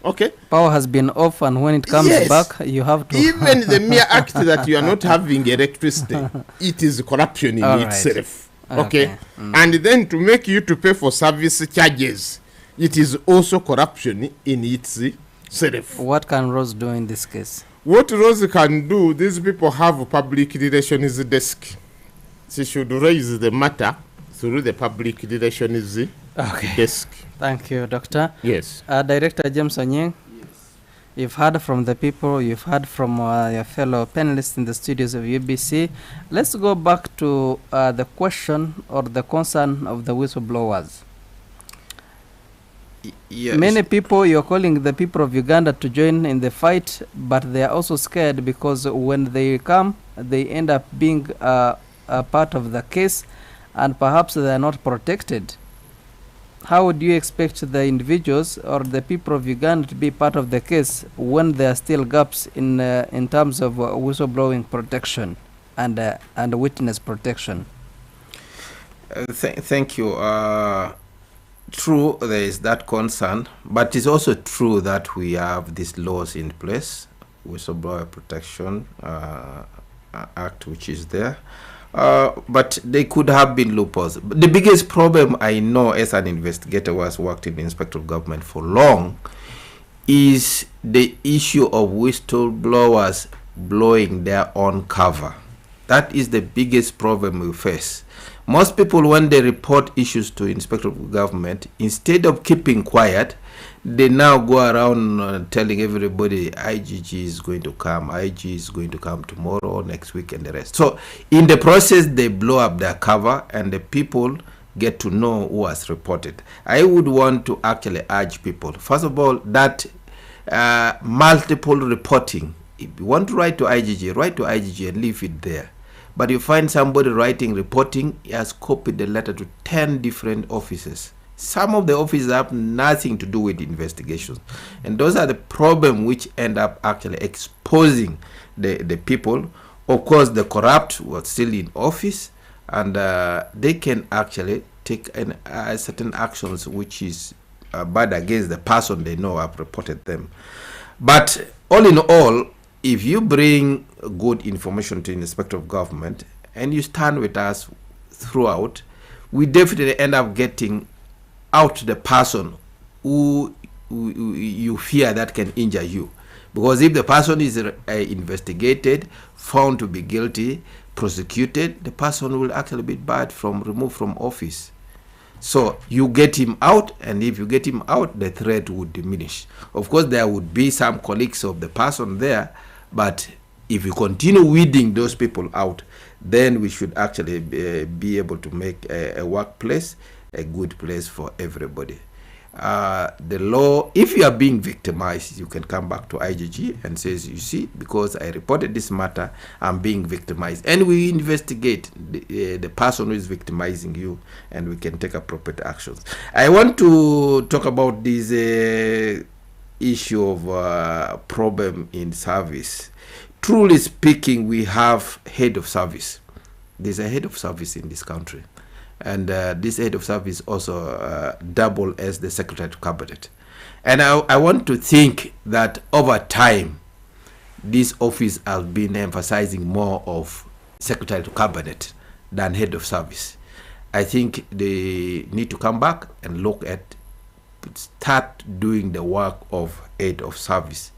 Okay? Power has been off, and when it comes back, you have to... Even the mere act that you are not having electricity, it is corruption in itself. Okay? And then to make you to pay for service charges, it is also corruption in itself. What can Rose do in this case? What Rose can do, these people have a public relations desk. She should raise the matter through the public relations desk. Thank you, Doctor. Yes. Director James Onyeng, you've heard from the people, you've heard from your fellow panelists in the studios of UBC. Let's go back to the question or the concern of the whistleblowers. Yes. Many people, you're calling the people of Uganda to join in the fight, but they are also scared because when they come, they end up being a part of the case, and perhaps they are not protected. How would you expect the individuals or the people of Uganda to be part of the case when there are still gaps in terms of whistleblowing protection and witness protection? Thank you. True, there is that concern, but it's also true that we have these laws in place, Whistleblower Protection Act, which is there. But they could have been loopholes. But the biggest problem I know as an investigator who has worked in the Inspector of Government for long is the issue of whistleblowers blowing their own cover. That is the biggest problem we face. Most people, when they report issues to Inspector of Government, instead of keeping quiet, they now go around telling everybody IGG is going to come, IG is going to come tomorrow, next week, and the rest. So in the process, they blow up their cover, and the people get to know who has reported. I would want to actually urge people, first of all, that multiple reporting. If you want to write to IGG and leave it there. But you find somebody reporting, he has copied the letter to 10 different offices. Some of the offices have nothing to do with investigations. And those are the problems which end up actually exposing the people. Of course, the corrupt were still in office, and they can actually take certain actions which is bad against the person they know have reported them. But all in all, if you bring good information to the Inspector of Government and you stand with us throughout, we definitely end up getting out the person who you fear that can injure you. Because if the person is investigated, found to be guilty, prosecuted, the person will actually be barred from, removed from office. So you get him out, and if you get him out, the threat would diminish. Of course, there would be some colleagues of the person there, but if we continue weeding those people out, then we should actually be able to make a workplace a good place for everybody. The law, if you are being victimized, you can come back to IGG and says, you see, because I reported this matter, I'm being victimized. And we investigate the person who is victimizing you, and we can take appropriate actions. I want to talk about this issue of problem in service. Truly speaking, we have head of service. There's a head of service in this country. And this head of service also double as the secretary to cabinet. And I want to think that over time, this office has been emphasizing more of secretary to cabinet than head of service. I think they need to come back and look at, start doing the work of head of service.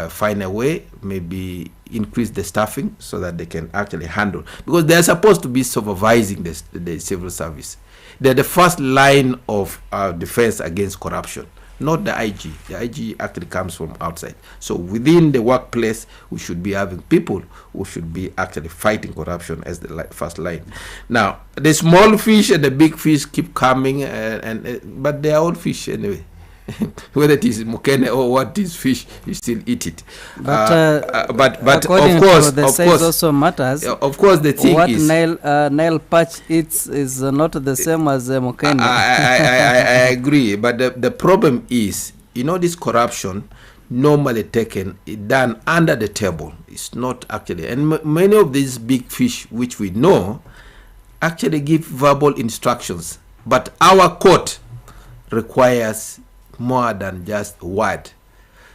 Find a way, maybe increase the staffing so that they can actually handle, because they are supposed to be supervising the civil service. They're the first line of defense against corruption, not the IG. The IG actually comes from outside. So within the workplace, we should be having people who should be actually fighting corruption as the first line. Now, the small fish and the big fish keep coming, but they are all fish anyway. Whether it is mukene or what is fish, you still eat it. But of course, the size also matters. Of course, the thing what is Nile perch eats is not the same as mukene. I agree, but the problem is, you know, this corruption normally taken done under the table. It's not actually, and many of these big fish which we know actually give verbal instructions, but our court requires more than just a word.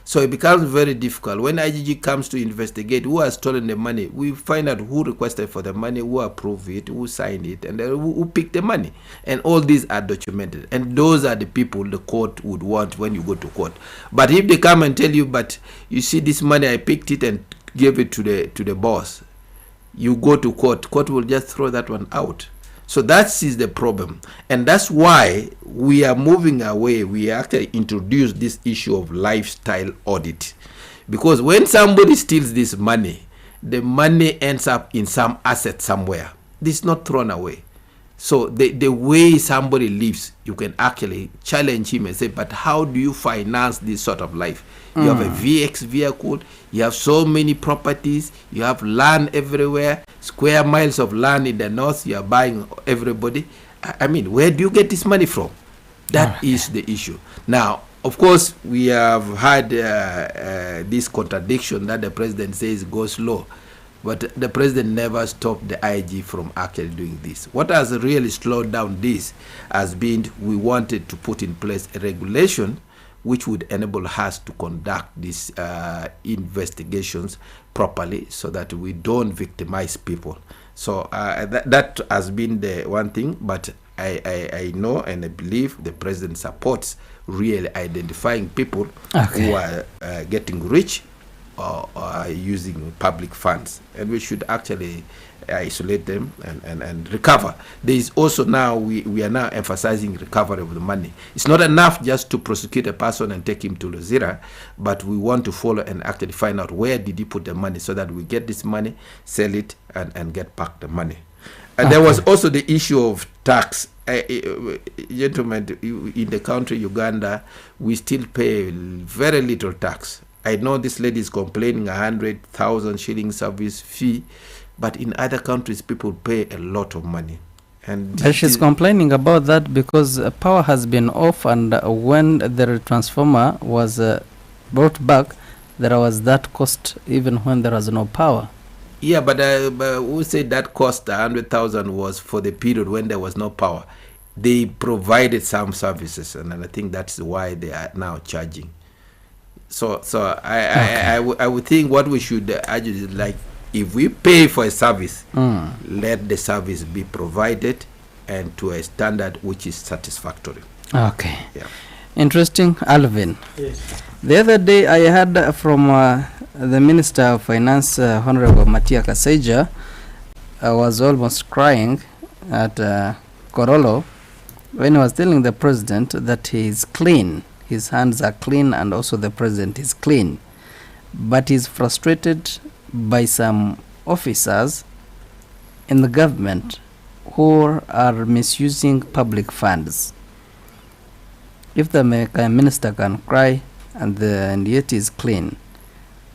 So it becomes very difficult. When IGG comes to investigate who has stolen the money, we find out who requested for the money, who approved it, who signed it, and who picked the money. And all these are documented. And those are the people the court would want when you go to court. But if they come and tell you, but you see this money, I picked it and gave it to the boss, you go to court, court will just throw that one out. So that is the problem, and that's why we are moving away. We actually introduced this issue of lifestyle audit, because when somebody steals this money, the money ends up in some asset somewhere. This is not thrown away. So the way somebody lives, you can actually challenge him and say, but how do you finance this sort of life? You have a VX vehicle, you have so many properties, you have land everywhere, square miles of land in the north, you are buying everybody. I mean, where do you get this money from? That is the issue. Now, of course, we have had this contradiction that the president says go slow, but the president never stopped the IG from actually doing this. What has really slowed down this has been we wanted to put in place a regulation which would enable us to conduct these investigations properly so that we don't victimize people. So that has been the one thing, but I know and I believe the president supports really identifying people who are getting rich or using public funds, and we should actually isolate them and recover. There is also now, we are now emphasizing recovery of the money. It's not enough just to prosecute a person and take him to Luzira, but we want to follow and actually find out where did he put the money so that we get this money, sell it, and get back the money. And there was also the issue of tax. Gentlemen, in the country Uganda, we still pay very little tax. I know this lady is complaining 100,000 shilling service fee, but in other countries people pay a lot of money. And she's complaining about that because power has been off, and when the transformer was brought back, there was that cost even when there was no power. Yeah, but who said that cost 100,000 was for the period when there was no power? They provided some services, and I think that's why they are now charging. So I would think what we should argue is, like, if we pay for a service, let the service be provided and to a standard which is satisfactory. Okay. Yeah. Interesting. Alvin. Yes. The other day I heard from the Minister of Finance, Honorable Matia Kaseja, was almost crying at Korolo when he was telling the president that he is clean. His hands are clean, and also the president is clean. But he's frustrated by some officers in the government who are misusing public funds. If the minister can cry and yet is clean,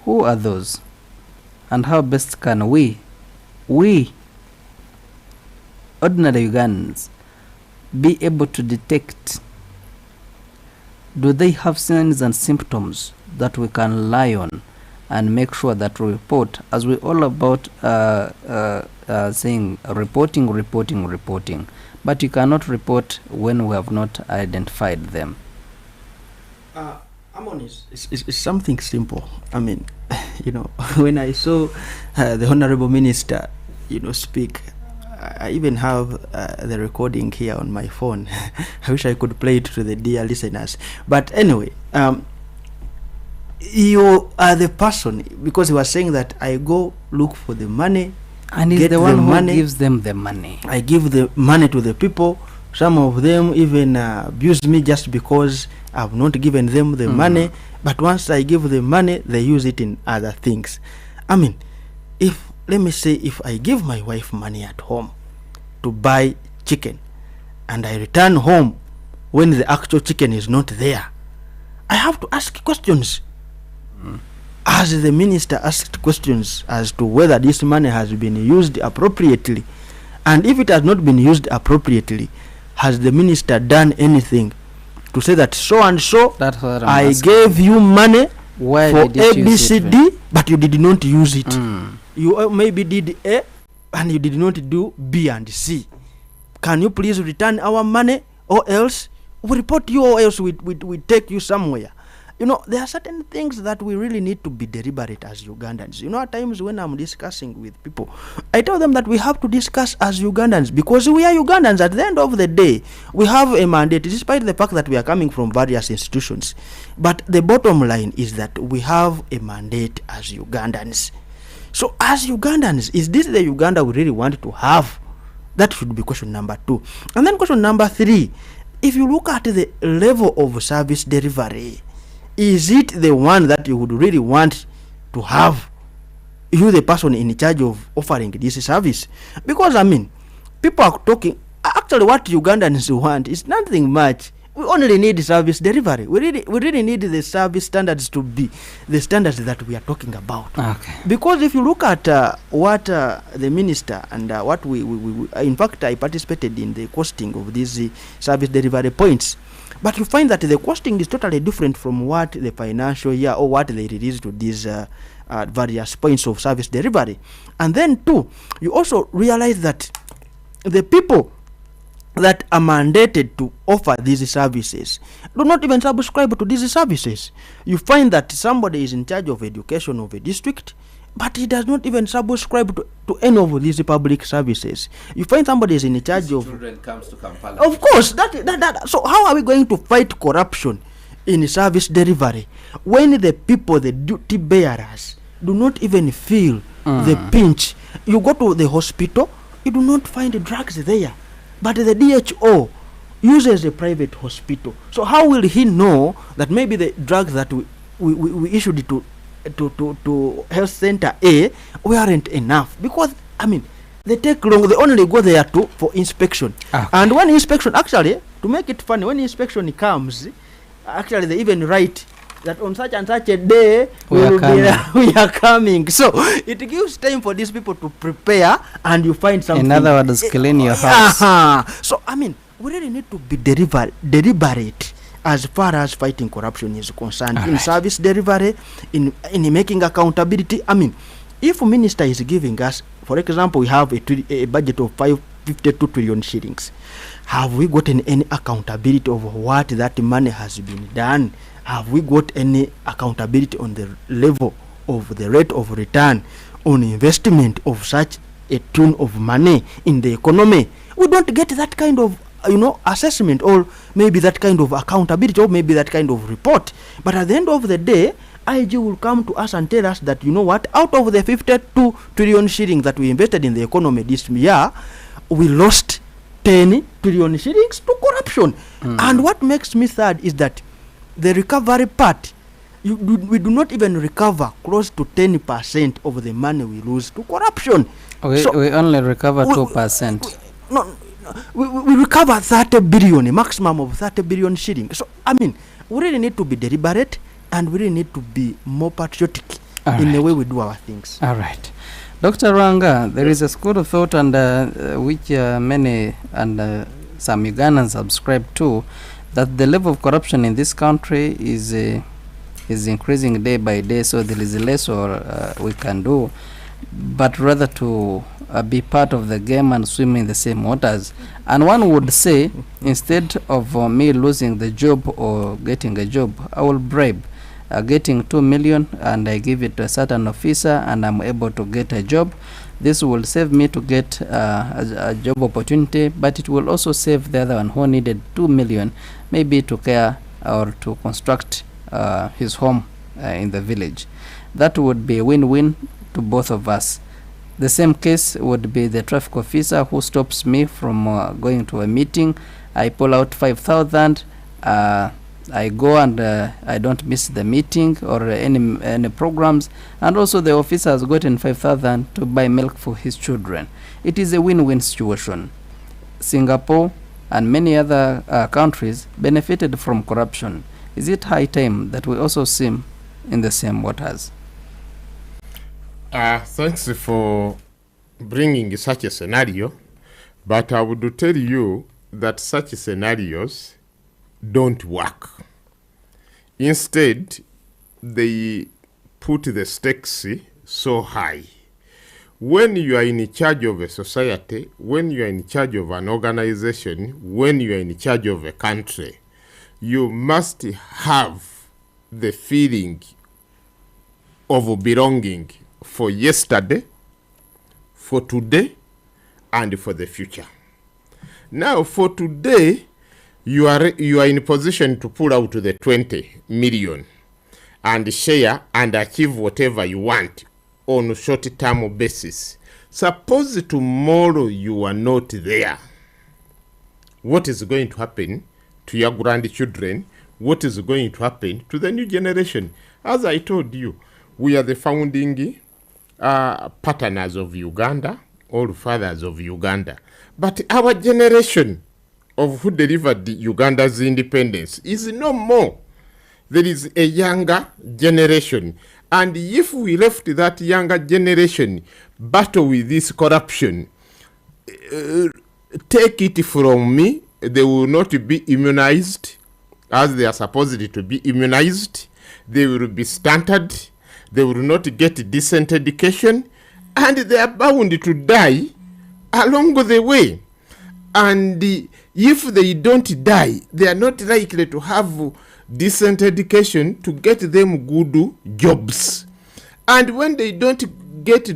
who are those? And how best can we ordinary Ugandans be able to detect, do they have signs and symptoms that we can rely on and make sure that we report, as we all about saying reporting, but you cannot report when we have not identified them. Amon, it's something simple. I mean, when I saw the Honorable Minister, speak, I even have the recording here on my phone. I wish I could play it to the dear listeners. But anyway, you are the person, because he was saying that I go look for the money, and he's the one who gives them the money. I give the money to the people. Some of them even abuse me just because I've not given them the money. But once I give the money, they use it in other things. I mean, let me say, if I give my wife money at home to buy chicken, and I return home when the actual chicken is not there, I have to ask questions. As the minister asked questions as to whether this money has been used appropriately, and if it has not been used appropriately, has the minister done anything to say that so and so I gave you money for ABCD, but you did not use it. You maybe did A and you did not do B and C. Can you please return our money, or else we report you, or else we take you somewhere? There are certain things that we really need to be deliberate as Ugandans. At times when I'm discussing with people, I tell them that we have to discuss as Ugandans, because we are Ugandans. At the end of the day, we have a mandate, despite the fact that we are coming from various institutions. But the bottom line is that we have a mandate as Ugandans. So as Ugandans, is this the Uganda we really want to have? That should be question number 2. And then question number 3, if you look at the level of service delivery, is it the one that you would really want to have, you the person in charge of offering this service? Because people are talking, actually what Ugandans want is nothing much. We only need service delivery. We really need the service standards to be the standards that we are talking about. Okay. Because if you look at what the minister and what we in fact I participated in the costing of these service delivery points, but you find that the costing is totally different from what the financial year or what they release to these various points of service delivery. And then too, you also realize that the people that are mandated to offer these services do not even subscribe to these services. You find that somebody is in charge of education of a district, but he does not even subscribe to any of these public services. You find somebody is in charge of children comes to Kampala. Of course, that. So how are we going to fight corruption in service delivery when the people, the duty bearers, do not even feel the pinch? You go to the hospital, you do not find drugs there, but the DHO uses a private hospital. So how will he know that maybe the drugs that we issued to health center A weren't enough? Because they take long. They only go there for inspection. And when inspection, actually, to make it funny, when inspection comes, actually they even write that on such and such a day we are coming. So it gives time for these people to prepare, and you find something. In other words, clean your house. So we really need to be deliberate as far as fighting corruption is concerned, in service delivery, in making accountability. If a minister is giving us, for example, we have a budget of 52 trillion shillings, have we gotten any accountability of what that money has been done? Have we got any accountability on the level of the rate of return on investment of such a ton of money in the economy? We don't get that kind of assessment, or maybe that kind of accountability, or maybe that kind of report. But at the end of the day, IG will come to us and tell us that, what, out of the 52 trillion shillings that we invested in the economy this year, we lost 10 trillion shillings to corruption. And what makes me sad is that the recovery part, we do not even recover close to 10% of the money we lose to corruption. We only recover 2%. We recover 30 billion, a maximum of 30 billion shillings. So, I mean, we really need to be deliberate and we really need to be more patriotic in the way we do our things. All right. Dr. Ranga, there is a school of thought and which many and some Ugandans subscribe to, that the level of corruption in this country is increasing day by day, so there is less we can do, but rather to be part of the game and swim in the same waters. And one would say, instead of me losing the job or getting a job, I will bribe getting 2 million and I give it to a certain officer and I'm able to get a job. This will save me to get a job opportunity, but it will also save the other one who needed 2 million, maybe to care or to construct his home in the village. That would be a win-win to both of us. The same case would be the traffic officer who stops me from going to a meeting. I pull out 5,000. I go and I don't miss the meeting or any programs, and also the officer has gotten 5,000 to buy milk for his children. It is a win-win situation. Singapore and many other countries benefited from corruption. Is it high time that we also swim in the same waters? Thanks for bringing such a scenario, but I would tell you that such scenarios don't work. Instead, they put the stakes so high. When you are in charge of a society, when you are in charge of an organization, when you are in charge of a country, you must have the feeling of belonging for yesterday, for today, and for the future. Now, for today, you are in a position to pull out the 20 million and share and achieve whatever you want on a short-term basis. Suppose tomorrow you are not there. What is going to happen to your grandchildren? What is going to happen to the new generation? As I told you, we are the founding partners of Uganda, all fathers of Uganda. But our generation of who delivered Uganda's independence is no more. There is a younger generation. And if we left that younger generation battle with this corruption, take it from me, they will not be immunized as they are supposed to be immunized. They will be stunted. They will not get decent education. And they are bound to die along the way. And if they don't die, they are not likely to have decent education to get them good jobs. And when they don't get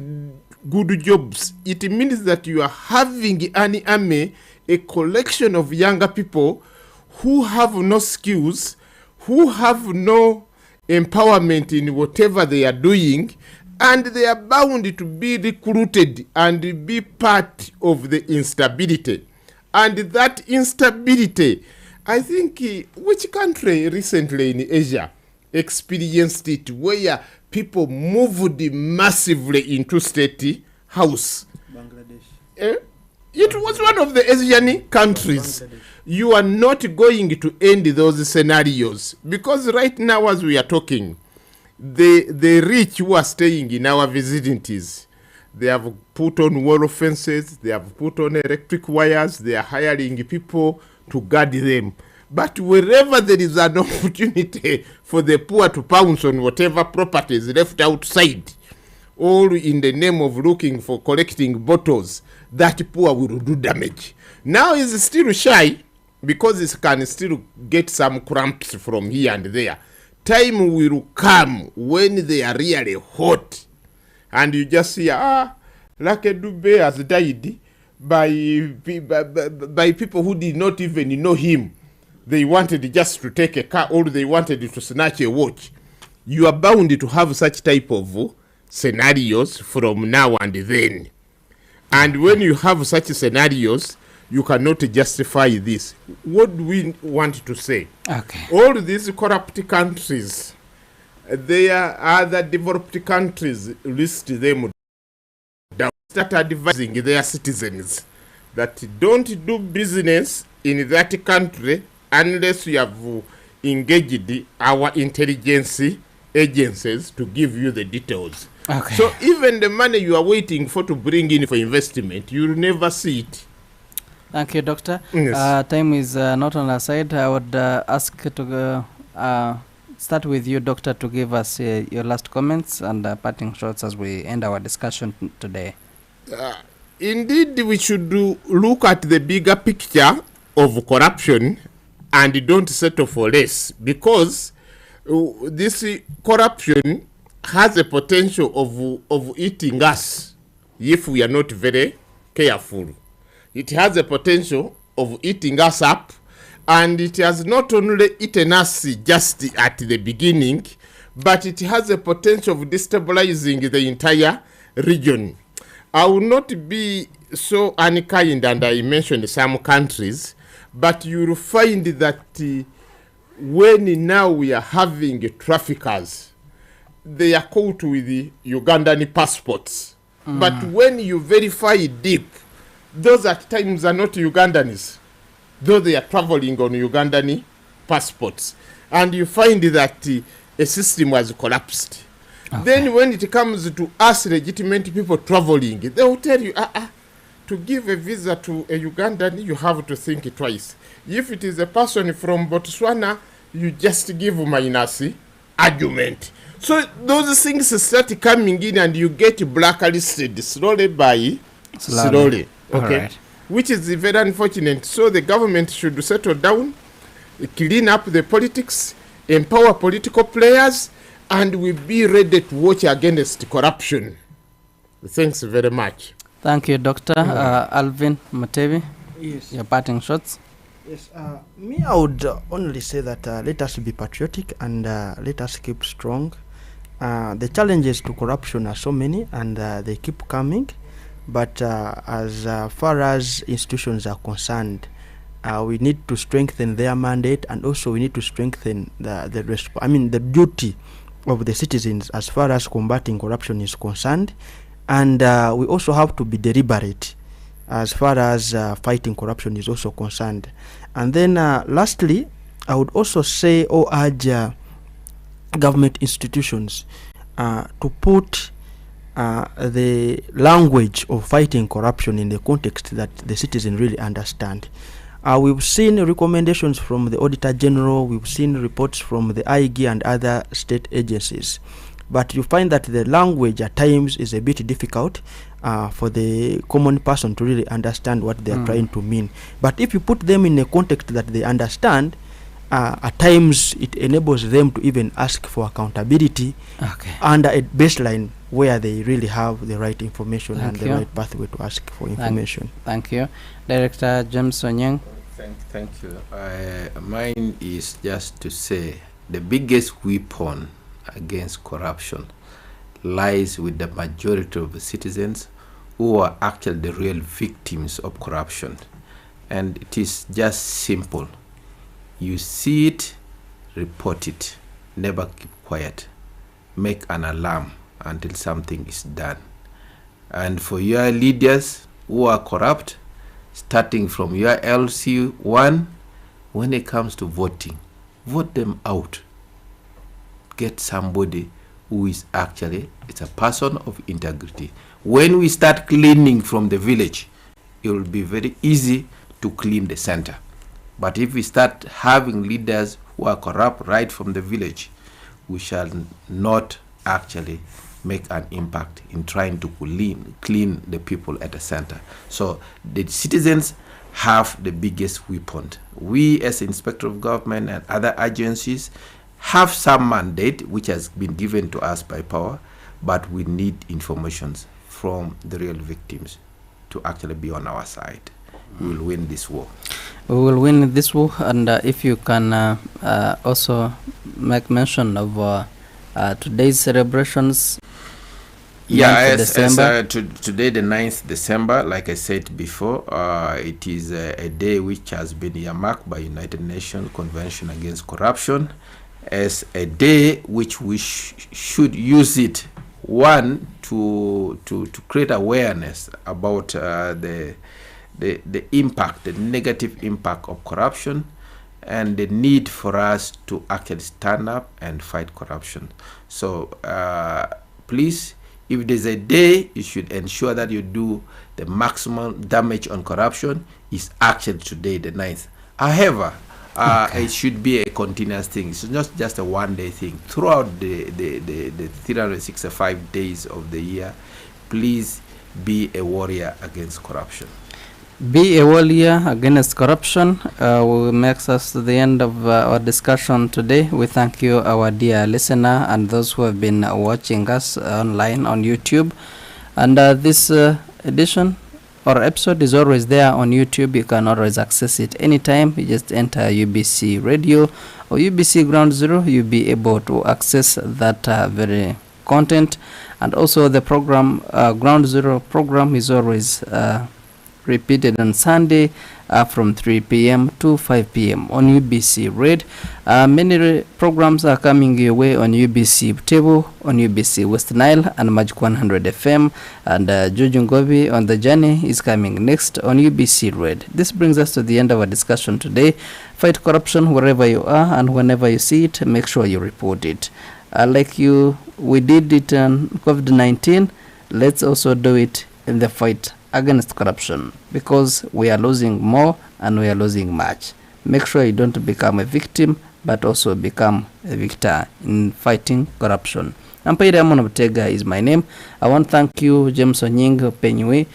good jobs, it means that you are having an army, a collection of younger people who have no skills, who have no empowerment in whatever they are doing, and they are bound to be recruited and be part of the instability. And that instability, I think, which country recently in Asia experienced it, where people moved massively into state house? Bangladesh. It was one of the Asian countries. You are not going to end those scenarios, because right now as we are talking, the rich who are staying in our vicinities, they have put on wall fences, they have put on electric wires, they are hiring people to guard them. But wherever there is an opportunity for the poor to pounce on whatever property is left outside, all in the name of looking for collecting bottles, that poor will do damage. Now he's still shy because he can still get some cramps from here and there. Time will come when they are really hot. And you just see, Lucky Dube has died by people who did not even know him. They wanted just to take a car, or they wanted to snatch a watch. You are bound to have such type of scenarios from now and then. And when you have such scenarios, you cannot justify this. What do we want to say? Okay. All these corrupt countries, there are the developed countries list them down, start advising their citizens that don't do business in that country unless you have engaged our intelligence agencies to give you the details. Okay. So even the money you are waiting for to bring in for investment, you'll never see it. Thank you, Doctor. Yes. Time is not on our side. I would ask to start with you, Doctor, to give us your last comments and parting shots as we end our discussion today. Indeed, we should look at the bigger picture of corruption and don't settle for less, because this corruption has a potential of eating us if we are not very careful. It has a potential of eating us up, and it has not only eaten us just at the beginning, but it has a potential of destabilizing the entire region. I will not be so unkind, and I mentioned some countries, but you will find that when now we are having traffickers, they are caught with the Ugandan passports. But when you verify deep, those at times are not Ugandans, though they are traveling on Ugandan passports. And you find that a system has collapsed. Okay. Then when it comes to us legitimate people traveling, they will tell you, to give a visa to a Ugandan, you have to think twice. If it is a person from Botswana, you just give minus argument. So those things start coming in and you get blacklisted slowly by slowly. Okay. Right. Which is very unfortunate. So the government should settle down, clean up the politics, empower political players, and we be ready to watch against corruption. Thanks very much. Thank you, Doctor. Alvin Matevi, Yes. your parting shots. Yes, me, I would only say that let us be patriotic and let us keep strong. The challenges to corruption are so many and they keep coming, but as far as institutions are concerned, we need to strengthen their mandate, and also we need to strengthen the duty of the citizens as far as combating corruption is concerned, and we also have to be deliberate as far as fighting corruption is also concerned. And then lastly, I would also say or urge government institutions to put the language of fighting corruption in the context that the citizen really understand. We've seen recommendations from the Auditor General, we've seen reports from the IG and other state agencies, but you find that the language at times is a bit difficult for the common person to really understand what they are trying to mean. But if you put them in a context that they understand, at times it enables them to even ask for accountability under a baseline where they really have the right information and the right pathway to ask for information. Thank you. Director James Onyeng. Thank you. Mine is just to say the biggest weapon against corruption lies with the majority of the citizens who are actually the real victims of corruption. And it is just simple. You see it, report it, never keep quiet, make an alarm until something is done. And for your leaders who are corrupt, starting from your LC1, when it comes to voting, vote them out. Get somebody who is actually, it's a person of integrity. When we start cleaning from the village, it will be very easy to clean the center. But if we start having leaders who are corrupt right from the village, we shall not actually make an impact in trying to clean the people at the center. So the citizens have the biggest weapon. We as Inspector of Government and other agencies have some mandate which has been given to us by power, but we need information from the real victims to actually be on our side. We will win this war. We will win this war, and if you can also make mention of today's celebrations. Yeah, today the 9th December, like I said before, it is a day which has been earmarked by United Nations Convention Against Corruption, as a day which we should use it, one, to create awareness about the impact, the negative impact of corruption, and the need for us to actually stand up and fight corruption. So please, if there's a day you should ensure that you do the maximum damage on corruption, is actually today, the 9th. However, it should be a continuous thing. It's not just a one-day thing. Throughout the 365 days of the year, please be a warrior against corruption. Be a warrior against corruption makes us to the end of our discussion today. We thank you, our dear listener, and those who have been watching us online on YouTube. And this edition or episode is always there on YouTube. You can always access it anytime. You just enter UBC Radio or UBC Ground Zero. You'll be able to access that very content. And also the program, Ground Zero program, is always repeated on Sunday from 3 p.m. to 5 p.m. on UBC Red. Many programs are coming your way on UBC Butebo, on UBC West Nile, and Magic 100 FM. And Jojo Ngobi on the Journey is coming next on UBC Red. This brings us to the end of our discussion today. Fight corruption wherever you are, and whenever you see it, make sure you report it. We did it on COVID-19, let's also do it in the fight against corruption, because we are losing more and we are losing much. Make sure you don't become a victim, but also become a victor in fighting corruption. Ampaire Butego is my name. I want to thank you, James Onying Penywe,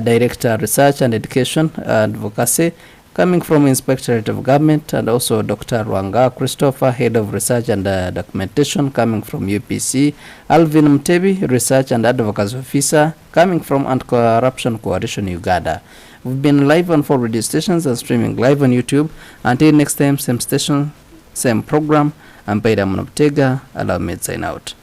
Director Research and Education Advocacy, coming from Inspectorate of Government, and also Dr. Rwanga Christopher, Head of Research and Documentation, coming from UPC, Alvin Mtebi, Research and Advocacy Officer, coming from Anti-Corruption Coalition Uganda. We've been live on 4 radio stations and streaming live on YouTube. Until next time, same station, same program. I'm Paida Butego. Allow me to sign out.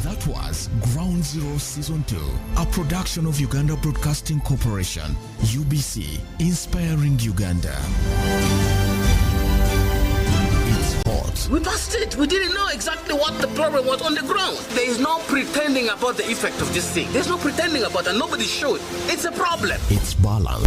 That was Ground Zero Season 2, a production of Uganda Broadcasting Corporation, UBC, inspiring Uganda. It's hot. We passed it. We didn't know exactly what the problem was on the ground. There is no pretending about the effect of this thing. There's no pretending about it. Nobody should. It's a problem. It's balanced.